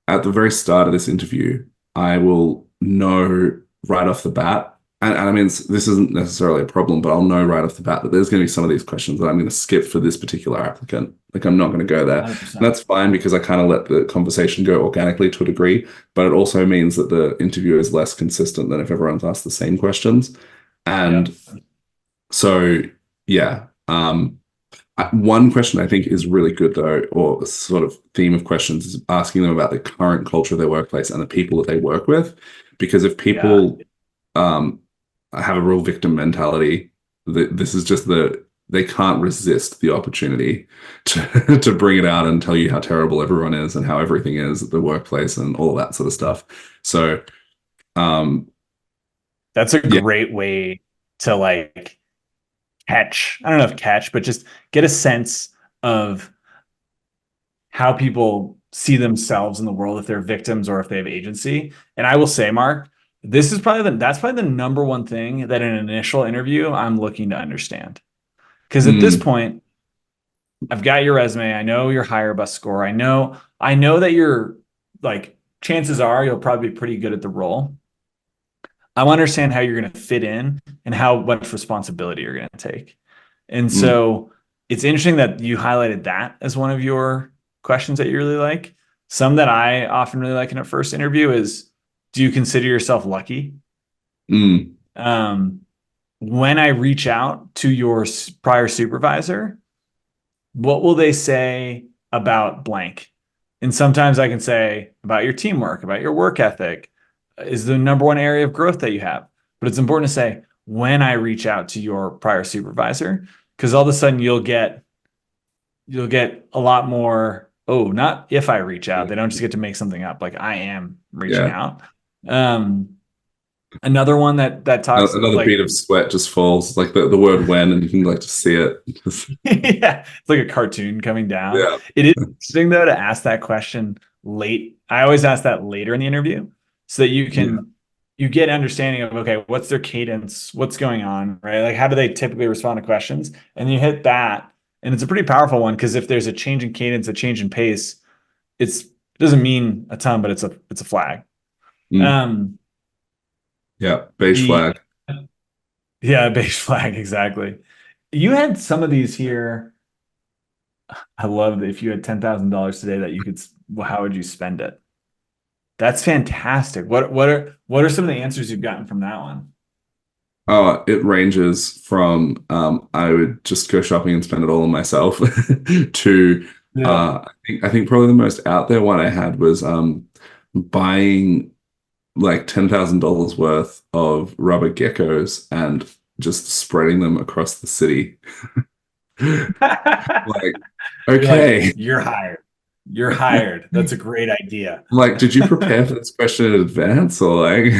the very start of this interview, I will know right off the bat, and I mean, this isn't necessarily a problem, but I'll know right off the bat that there's going to be some of these questions that I'm going to skip for this particular applicant. Like, I'm not going to go there. And that's fine because I kind of let the conversation go organically to a degree, but it also means that the interview is less consistent than if everyone's asked the same questions. And so, One question I think is really good though, or a sort of theme of questions, is asking them about the current culture of their workplace and the people that they work with. Because if Yeah. people have a real victim mentality, this is just they can't resist the opportunity to to bring it out and tell you how terrible everyone is and how everything is at the workplace and all of that sort of stuff. So um, That's a yeah, great way to like catch, I don't know if catch, but just get a sense of how people see themselves in the world, if they're victims or if they have agency. And I will say, Mark, that's probably the number one thing that in an initial interview I'm looking to understand. Because at this mm, point, I've got your resume. I know your higher bus score. I know that you're like, chances are you'll probably be pretty good at the role. I want to understand how you're going to fit in and how much responsibility you're going to take. And mm, so it's interesting that you highlighted that as one of your questions that you really like. Some that I often really like in a first interview is, do you consider yourself lucky? mm, Um, when I reach out to your prior supervisor, what will they say about blank? And sometimes I can say about your teamwork, about your work ethic, is the number one area of growth that you have. But it's important to say when I reach out to your prior supervisor, because all of a sudden you'll get a lot more. Oh, not if I reach out. They don't just get to make something up. Like I am reaching yeah. out. Um, another one that talks Another bead like of sweat just falls, like the word when, and you can like just see it. yeah, it's like a cartoon coming down. Yeah. It is interesting though to ask that question late. I always ask that later in the interview so that Yeah. you get understanding of okay, what's their cadence, what's going on, right? Like how do they typically respond to questions? And you hit that, and it's a pretty powerful one because if there's a change in cadence, a change in pace, it doesn't mean a ton, but it's a flag. Mm. Um, Yeah. Beige the flag. yeah, beige flag exactly. You had some of these here. I love that if you had $10,000 today that you could, well, how would you spend it? That's fantastic. What are some of the answers you've gotten from that one? Oh, it ranges from I would just go shopping and spend it all on myself to Yeah. I think probably the most out there one I had was buying like $10,000 worth of rubber geckos and just spreading them across the city. Like, You're like, okay. you're hired. You're hired. That's a great idea. Like, did you prepare for this question in advance or like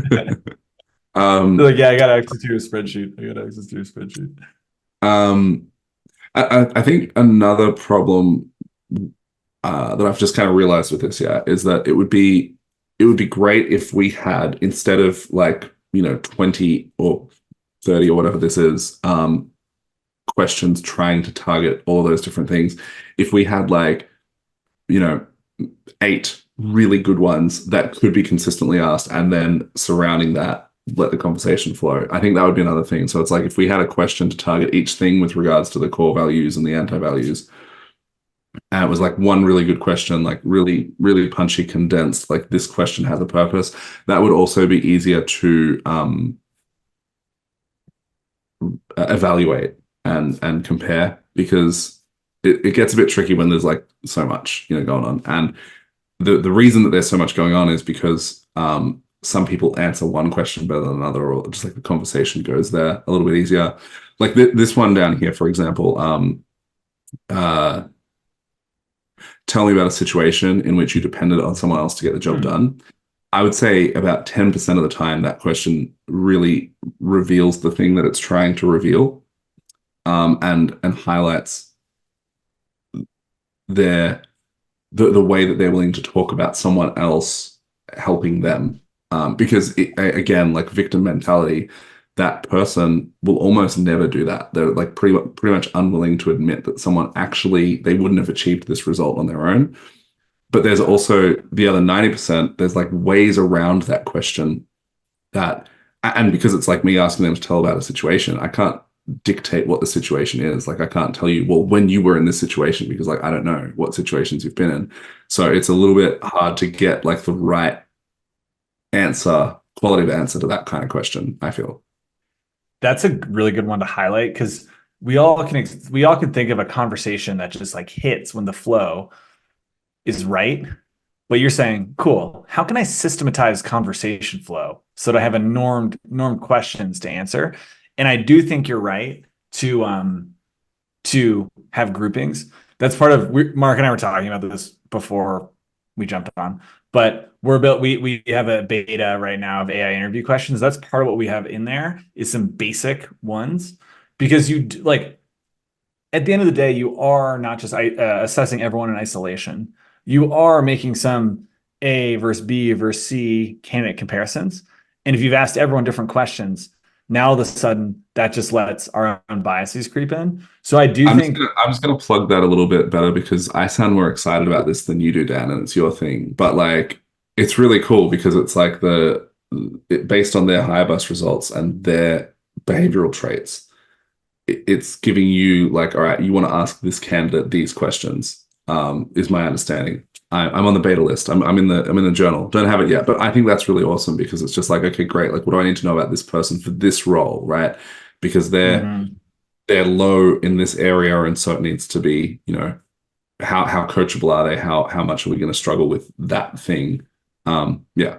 They're um like, yeah, I got access to your spreadsheet. I got access to your spreadsheet. um I think another problem that I've just kind of realized with this, yeah, is that it would be great if we had instead of like, 20 or 30 or whatever this is, questions trying to target all those different things, if we had like, you know, 8 really good ones that could be consistently asked and then surrounding that, let the conversation flow. I think that would be another thing. So it's like if we had a question to target each thing with regards to the core values and the anti-values, and it was like one really good question, like really, really punchy, condensed, like this question has a purpose. That would also be easier to evaluate and compare because it gets a bit tricky when there's like so much, going on. And the reason that there's so much going on is because some people answer one question better than another, or just like the conversation goes there a little bit easier. Like this one down here, for example, uh, tell me about a situation in which you depended on someone else to get the job Hmm. done. I would say about 10% of the time that question really reveals the thing that it's trying to reveal, and highlights their the way that they're willing to talk about someone else helping them. Because again, like victim mentality, that person will almost never do that. They're like pretty much unwilling to admit that someone actually they wouldn't have achieved this result on their own. But there's Yeah. also the other 90%, there's like ways around that question that, and because it's like me asking them to tell about a situation, I can't dictate what the situation is. Like I can't tell you, well, when you were in this situation, because like I don't know what situations you've been in. So it's a little bit hard to get like the right answer, quality of answer to that kind of question, I feel. That's a really good one to highlight because we all can think of a conversation that just like hits when the flow is right. But you're saying, cool, how can I systematize conversation flow so that I have a normed questions to answer? And I do think you're right to have groupings. That's part of Mark and I were talking about this before we jumped on, but we have a beta right now of AI interview questions. That's part of what we have in there is some basic ones, because like at the end of the day, you are not just assessing everyone in isolation. You are making some A versus B versus C candidate comparisons. And if you've asked everyone different questions, now all of a sudden that just lets our own biases creep in. So I do think I'm just gonna plug that a little bit better because I sound more excited about this than you do, Dan, and it's your thing. But like, it's really cool because it's like based on their higher bus results and their behavioral traits, it's giving you like, all right, you want to ask this candidate these questions. Is my understanding. I'm on the beta list. I'm in the journal. Don't have it yet, but I think that's really awesome because it's just like, okay, great. Like, what do I need to know about this person for this role, right? Because they're low in this area, and so it needs to be, how coachable are they? How much are we going to struggle with that thing? Yeah.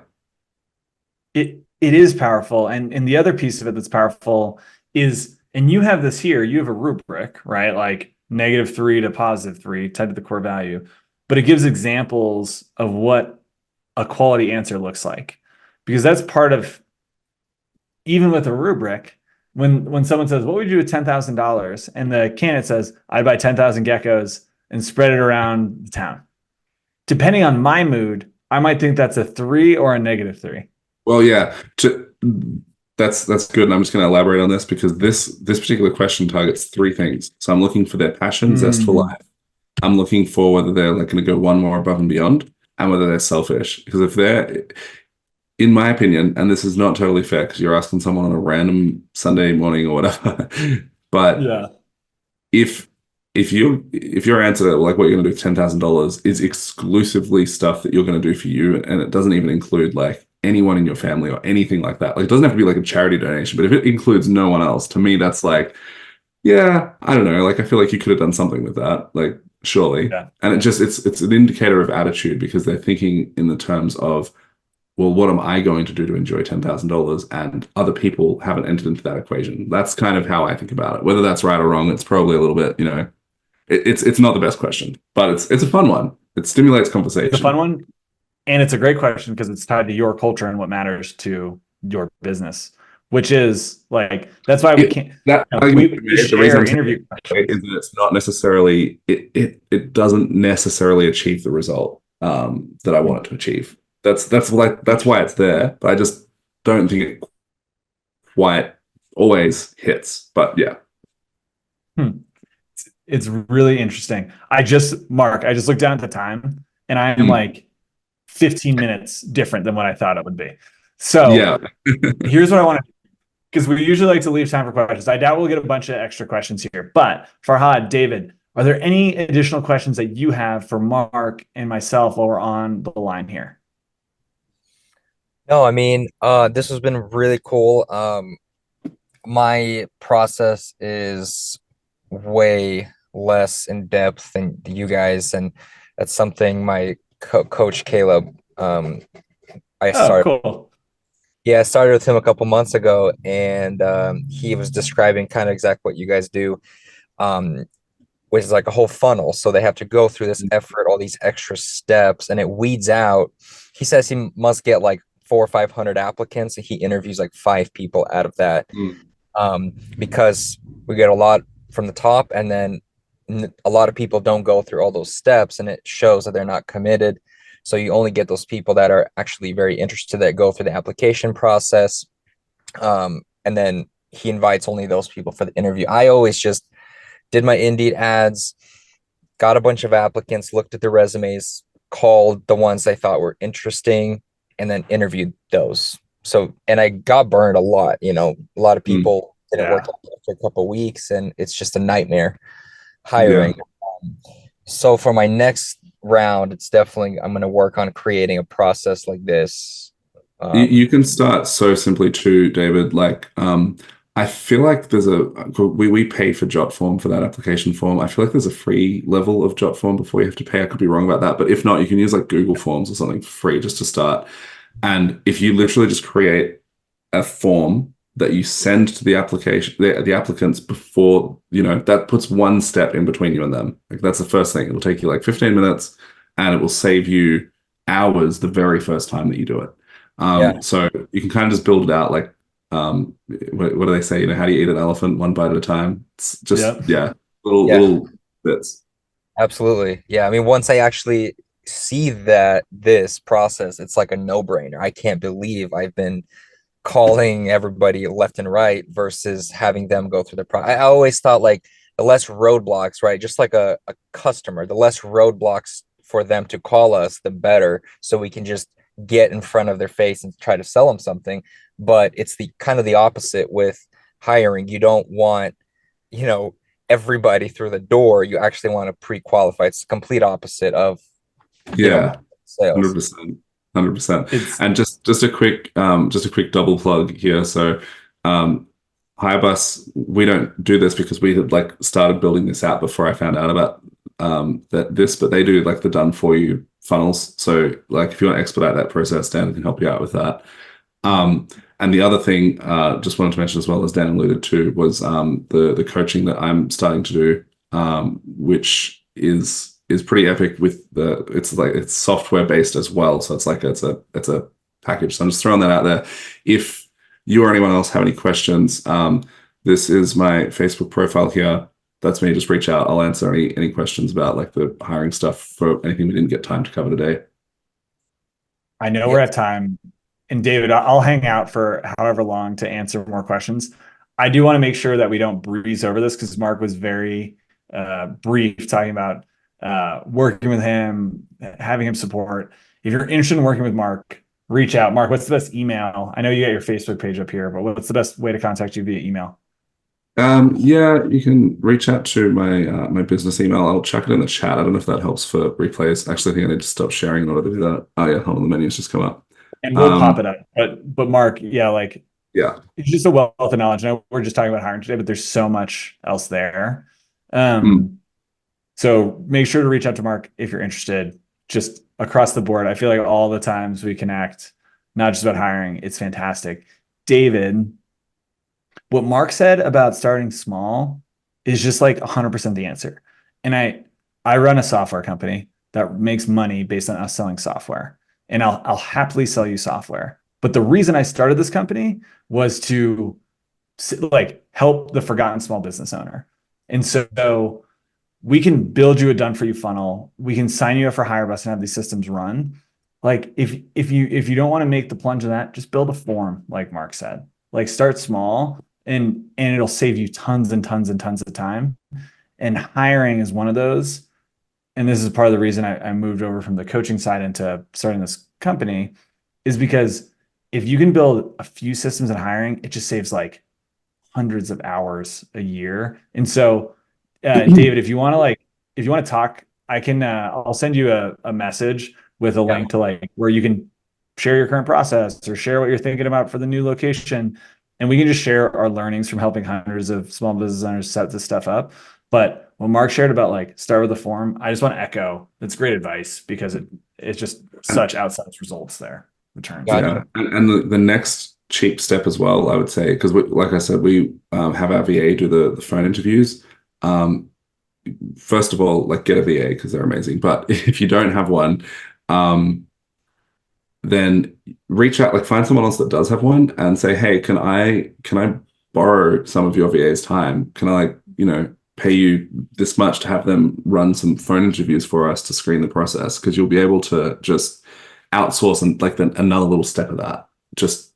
it is powerful. And the other piece of it that's powerful is, and you have this here, you have a rubric, right? Like -3 to +3 tied to the core value, but it gives examples of what a quality answer looks like. Because that's part of, even with a rubric, when someone says, what would you do with $10,000? And the candidate says, I'd buy 10,000 geckos and spread it around the town. Depending on my mood, I might think that's a 3 or a -3. Well, yeah. That's good. And I'm just going to elaborate on this because this particular question targets 3 things. So I'm looking for their passion, zest for life. I'm looking for whether they're like going to go one more above and beyond, and whether they're selfish. Because if they're, in my opinion, and this is not totally fair because you're asking someone on a random Sunday morning or whatever, but Yeah. if your answer, like what you're going to do with $10,000, is exclusively stuff that you're going to do for you, and it doesn't even include like anyone in your family or anything like that, like it doesn't have to be like a charity donation, but if it includes no one else, to me that's like, yeah, I don't know, like I feel like you could have done something with that, like surely. Yeah. And it's an indicator of attitude because they're thinking in the terms of, well, what am I going to do to enjoy $10,000? And other people haven't entered into that equation. That's kind of how I think about it. Whether that's right or wrong, it's probably a little bit, it's not the best question, but it's a fun one. It stimulates conversation. It's a fun one. And it's a great question because it's tied to your culture and what matters to your business, which is like, that's why we can't, we share interview questions. Is that it's not necessarily, it doesn't necessarily achieve the result that I want it to achieve. That's why it's there, but I just don't think it quite always hits. But yeah. It's really interesting. Mark, I just looked down at the time and I am like 15 minutes different than what I thought it would be. So yeah. Here's what I want to do, because we usually like to leave time for questions. I doubt we'll get a bunch of extra questions here, but Farhad, David, are there any additional questions that you have for Mark and myself while we're on the line here? No, I mean, this has been really cool. My process is way less in depth than you guys, and that's something my coach Caleb, I started with him a couple months ago, and he was describing kind of exactly what you guys do, which is like a whole funnel. So they have to go through this effort, all these extra steps, and it weeds out. He says he must get like 400 or 500 applicants, and he interviews like 5 people out of that, because we get a lot from the top, and then a lot of people don't go through all those steps, and it shows that they're not committed. So you only get those people that are actually very interested, that go through the application process. And then he invites only those people for the interview. I always just did my Indeed ads, got a bunch of applicants, looked at the resumes, called the ones I thought were interesting, and then interviewed those. So, and I got burned a lot, a lot of people didn't work for a couple of weeks, and it's just a nightmare hiring. So for my next round, it's definitely, I'm going to work on creating a process like this. You can start so simply too, David. Like I feel like we pay for Jotform for that application form. I feel like there's a free level of Jotform before you have to pay. I could be wrong about that, but if not, you can use like Google Forms or something for free just to start. And if you literally just create a form that you send to the applicants before, that puts one step in between you and them. Like that's the first thing. It'll take you like 15 minutes and it will save you hours the very first time that you do it. Yeah. So you can kind of just build it out like what do they say? How do you eat an elephant one bite at a time? It's just Yep. yeah, little Yeah. little bits. Absolutely. Yeah. I mean, once I actually see this process, it's like a no-brainer. I can't believe I've been calling everybody left and right versus having them go through the process. I always thought like the less roadblocks, right? Just like a customer, the less roadblocks for them to call us, the better. So we can just get in front of their face and try to sell them something. But it's the kind of the opposite with hiring. You don't want, you know, everybody through the door. You actually want to pre-qualify. It's the complete opposite of, Yeah, sales. 100%. 100%. It's And just a quick double plug here. So um Hirebus, we don't do this because we had like started building this out before I found out about but they do like the done for you funnels. So like if you want to expedite that process, Dan can help you out with that. And the other thing, just wanted to mention as well as Dan alluded to, was the coaching that I'm starting to do, which is pretty epic with it's software based as well. So it's a package. So I'm just throwing that out there. If you or anyone else have any questions, this is my Facebook profile here. That's me. Just reach out. I'll answer any questions about like the hiring stuff for anything we didn't get time to cover today. I know we're at time. And David, I'll hang out for however long to answer more questions. I do want to make sure that we don't breeze over this because Mark was very brief talking about working with him, having him support. If you're interested in working with Mark, reach out. Mark, what's the best email? I know you got your Facebook page up here, but what's the best way to contact you via email? Yeah, you can reach out to my business email. I'll chuck it in the chat. I don't know if that helps for replays. Actually, I think I need to stop sharing in order to do that. Oh yeah, hold on, the menu's just come up. And we'll pop it up. But Mark, yeah, like Yeah, it's just a wealth of knowledge. I know we're just talking about hiring today, but there's so much else there. So make sure to reach out to Mark if you're interested. Just across the board, I feel like all the times we connect, not just about hiring, it's fantastic. David, what Mark said about starting small is just like 100% the answer. And I run a software company that makes money based on us selling software. And I'll happily sell you software. But the reason I started this company was to like help the forgotten small business owner. And so we can build you a done for you funnel. We can sign you up for HireBus and have these systems run. Like if you don't want to make the plunge in that, just build a form, like Mark said. Like start small and it'll save you tons and tons and tons of time. And hiring is one of those. And this is part of the reason I moved over from the coaching side into starting this company, is because if you can build a few systems in hiring, it just saves like hundreds of hours a year. And so, David, if you want to talk, I can, I'll send you a message with a link to like where you can share your current process or share what you're thinking about for the new location. And we can just share our learnings from helping hundreds of small business owners set this stuff up. But what Mark shared about like start with a form, I just want to echo it's great advice because it's just such outsized results there. Returns. yeah. And the next cheap step as well, I would say, because like I said, we have our VA do the phone interviews. First of all, like get a VA because they're amazing. But if you don't have one, then reach out, like find someone else that does have one and say, hey, can I borrow some of your VA's time? Can I pay you this much to have them run some phone interviews for us to screen the process? Because you'll be able to just outsource and like another little step of that just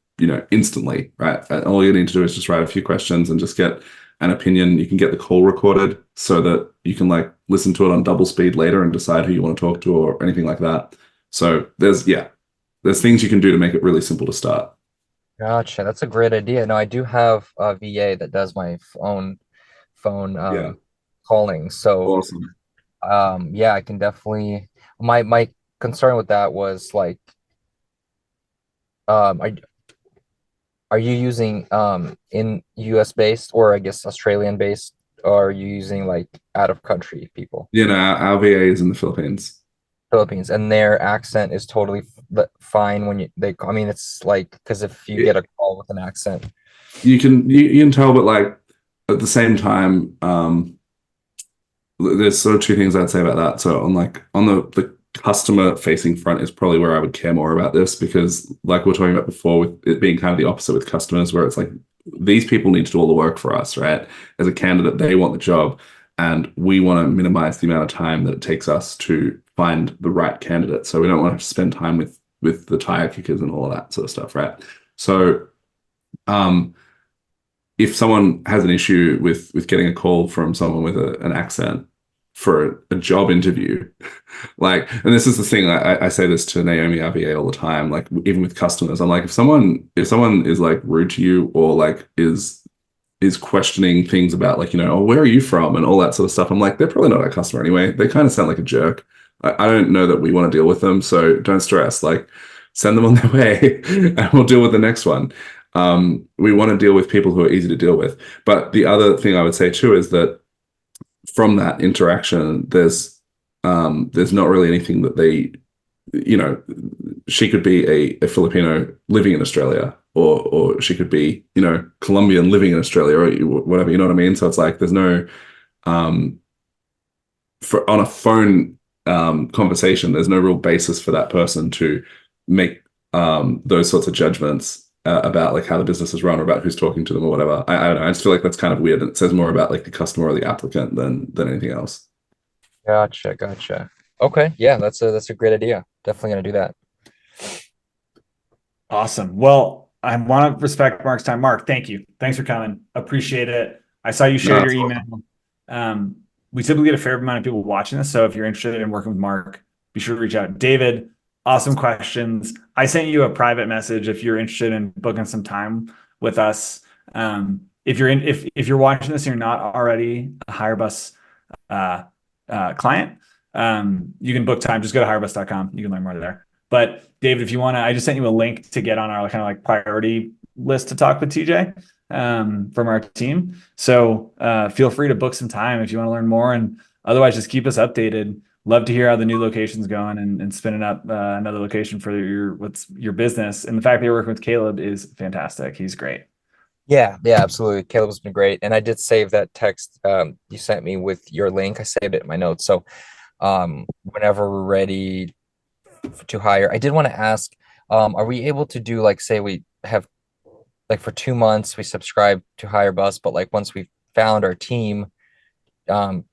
instantly, right? All you need to do is just write a few questions and just get an opinion. You can get the call recorded so that you can like listen to it on double speed later and decide who you want to talk to or anything like that. So there's things you can do to make it really simple to start. Gotcha. That's a great idea. No, I do have a VA that does my phone calling. So Awesome. yeah, I can definitely my concern with that was like are are you using in US based, or I guess Australian based, or are you using like out of country people? You know, our VA is in the Philippines. Philippines, and their accent is totally fine when I mean, it's like, because if you get a call with an accent. You can tell, but like at the same time, there's sort of two things I'd say about that. So on the customer facing front is probably where I would care more about this, because like we we're talking about before, with it being kind of the opposite with customers, where it's like these people need to do all the work for us, right? As a candidate, they want the job, and we want to minimize the amount of time that it takes us to find the right candidate. So we don't want to spend time with the tire kickers and all of that sort of stuff, right? So if someone has an issue with getting a call from someone with an accent for a job interview, like, and this is the thing, I say this to Naomi RVA all the time, like even with customers, I'm like, if someone is like rude to you, or like is questioning things about, like, you know, oh, where are you from and all that sort of stuff, I'm like, they're probably not our customer anyway. They kind of sound like a jerk. I don't know that we want to deal with them, so don't stress. Like, send them on their way, and we'll deal with the next one. We want to deal with people who are easy to deal with. But the other thing I would say too is that from that interaction, there's not really anything that they, you know, she could be a Filipino living in Australia, or she could be, you know, Colombian living in Australia, or whatever, you know what I mean? So it's like there's no on a phone conversation, there's no real basis for that person to make those sorts of judgments about like how the business is run, or about who's talking to them, or whatever. I don't know. I just feel like that's kind of weird. It says more about like the customer or the applicant than anything else. Gotcha. Okay, yeah, that's a great idea. Definitely gonna do that. Awesome. Well, I want to respect Mark's time. Mark, thank you. Thanks for coming. Appreciate it. I saw you shared your email. We typically get a fair amount of people watching this, so if you're interested in working with Mark, be sure to reach out. David, awesome questions. I sent you a private message if you're interested in booking some time with us. If you're watching this and you're not already a HireBus client, you can book time. Just go to hirebus.com. You can learn more there. But David, if you want to, I just sent you a link to get on our kind of like priority list to talk with TJ from our team. So feel free to book some time if you want to learn more. And otherwise, just keep us updated. Love to hear how the new location's going, and spinning up another location for your business. And the fact that you're working with Caleb is fantastic. He's great. Yeah, absolutely. Caleb's been great. And I did save that text you sent me with your link. I saved it in my notes. So whenever we're ready to hire, I did want to ask, are we able to do, like, say we have, like, for 2 months we subscribe to HireBus, but like once we've found our team, can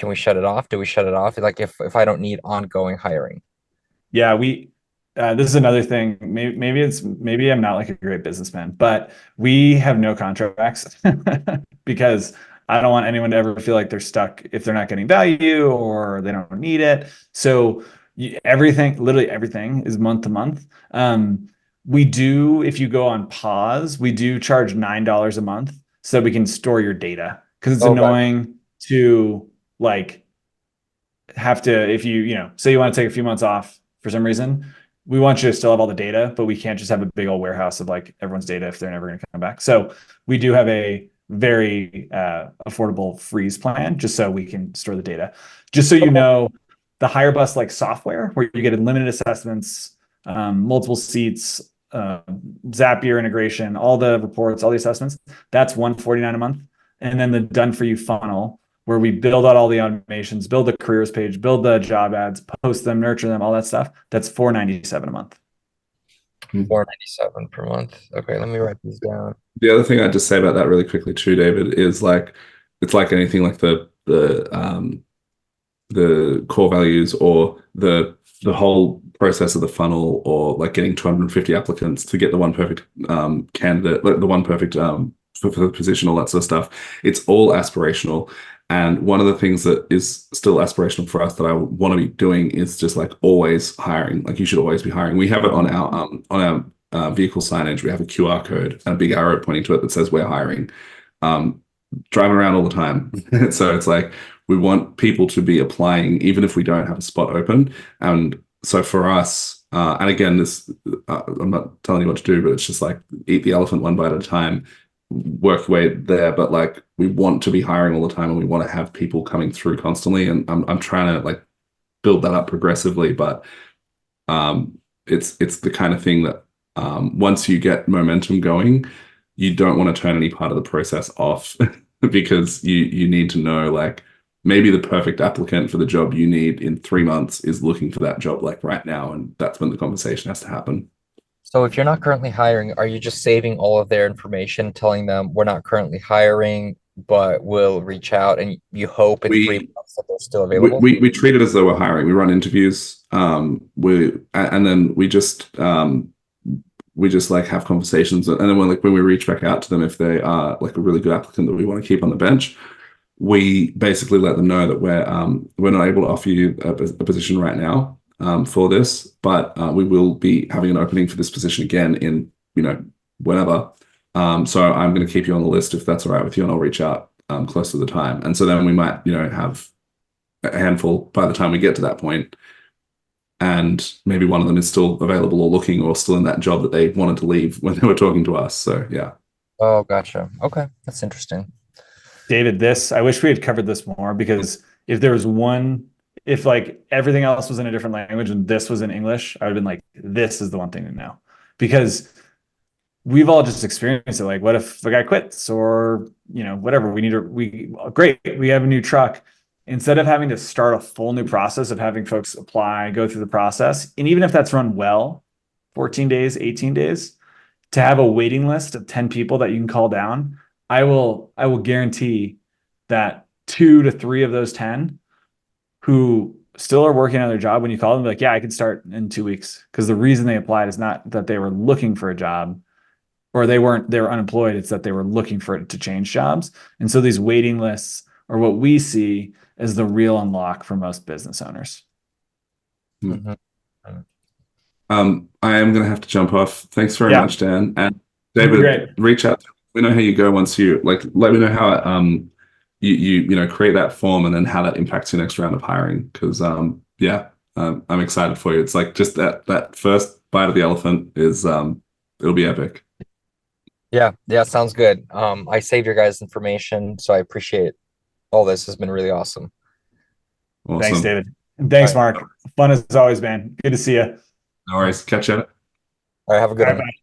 we shut it off? Do we shut it off? Like if I don't need ongoing hiring? Yeah, this is another thing. Maybe I'm not like a great businessman, but we have no contracts because I don't want anyone to ever feel like they're stuck if they're not getting value or they don't need it. So literally everything is month to month. We do, if you go on pause, we do charge $9 a month so that we can store your data, because it's annoying to like have to, if say you want to take a few months off for some reason, we want you to still have all the data, but we can't just have a big old warehouse of like everyone's data if they're never going to come back. So we do have a very affordable freeze plan just so we can store the data. Just so you know, the HireBus like software where you get unlimited assessments, multiple seats, Zapier integration, all the reports, all the assessments, that's $149 a month. And then the done for you funnel, where we build out all the automations, build the careers page, build the job ads, post them, nurture them, all that stuff, that's $497 a month. $497 per month. Okay, let me write these down. The other thing I'd just say about that really quickly too, David, is like, it's like anything, like the core values, or the whole process of the funnel, or like getting 250 applicants to get the one perfect candidate, like the one perfect for the position, all that sort of stuff. It's all aspirational. And one of the things that is still aspirational for us that I want to be doing is just like always hiring. Like, you should always be hiring. We have it on our vehicle signage. We have a QR code and a big arrow pointing to it that says we're hiring. Driving around all the time. So it's like, we want people to be applying even if we don't have a spot open. And so for us, And again, this I'm not telling you what to do, but it's just like eat the elephant one bite at a time, work your way there. But like we want to be hiring all the time, and we want to have people coming through constantly. And I'm trying to like build that up progressively, but it's the kind of thing that once you get momentum going, you don't want to turn any part of the process off because you need to know like maybe the perfect applicant for the job you need in 3 months is looking for that job like right now, and that's when the conversation has to happen. So if you're not currently hiring, are you just saving all of their information, telling them we're not currently hiring, but we'll reach out and you hope in three We months that they're still we, available? we, we treat it as though we're hiring. We run interviews. And then we just like have conversations, and then when we reach back out to them, if they are like a really good applicant that we want to keep on the bench, we basically let them know that we're not able to offer you a position right now for this, but we will be having an opening for this position again in whenever. So I'm going to keep you on the list if that's all right with you, and I'll reach out close to the time. And so then we might have a handful by the time we get to that point, and maybe one of them is still available or looking or still in that job that they wanted to leave when they were talking to us. So yeah. Oh, gotcha. Okay, that's interesting. David, I wish we had covered this more, because if like everything else was in a different language and this was in English, I would have been like, this is the one thing to know, because we've all just experienced it. Like, what if the guy quits, or whatever? Great, we have a new truck. Instead of having to start a full new process of having folks apply, go through the process, and even if that's run well, 14 days, 18 days, to have a waiting list of 10 people that you can call down, I will guarantee that 2 to 3 of those 10 who still are working on their job, when you call them, like, yeah, I can start in 2 weeks. Because the reason they applied is not that they were looking for a job, or they were unemployed. It's that they were looking for it to change jobs. And so these waiting lists are what we see as the real unlock for most business owners. Mhm. I am going to have to jump off. Thanks very Yeah. much, Dan. And Great. David, reach out. We know how you go once you like. Let me know how you create that form, and then how that impacts your next round of hiring. Because I'm excited for you. It's like just that first bite of the elephant is it'll be epic. Yeah, sounds good. I saved your guys' information, so I appreciate all this. Has been really awesome. Awesome. Thanks, David. And thanks, All right. Mark. Fun as always, man. Good to see you. No worries. Catch you. All right, have a good All right, one. bye.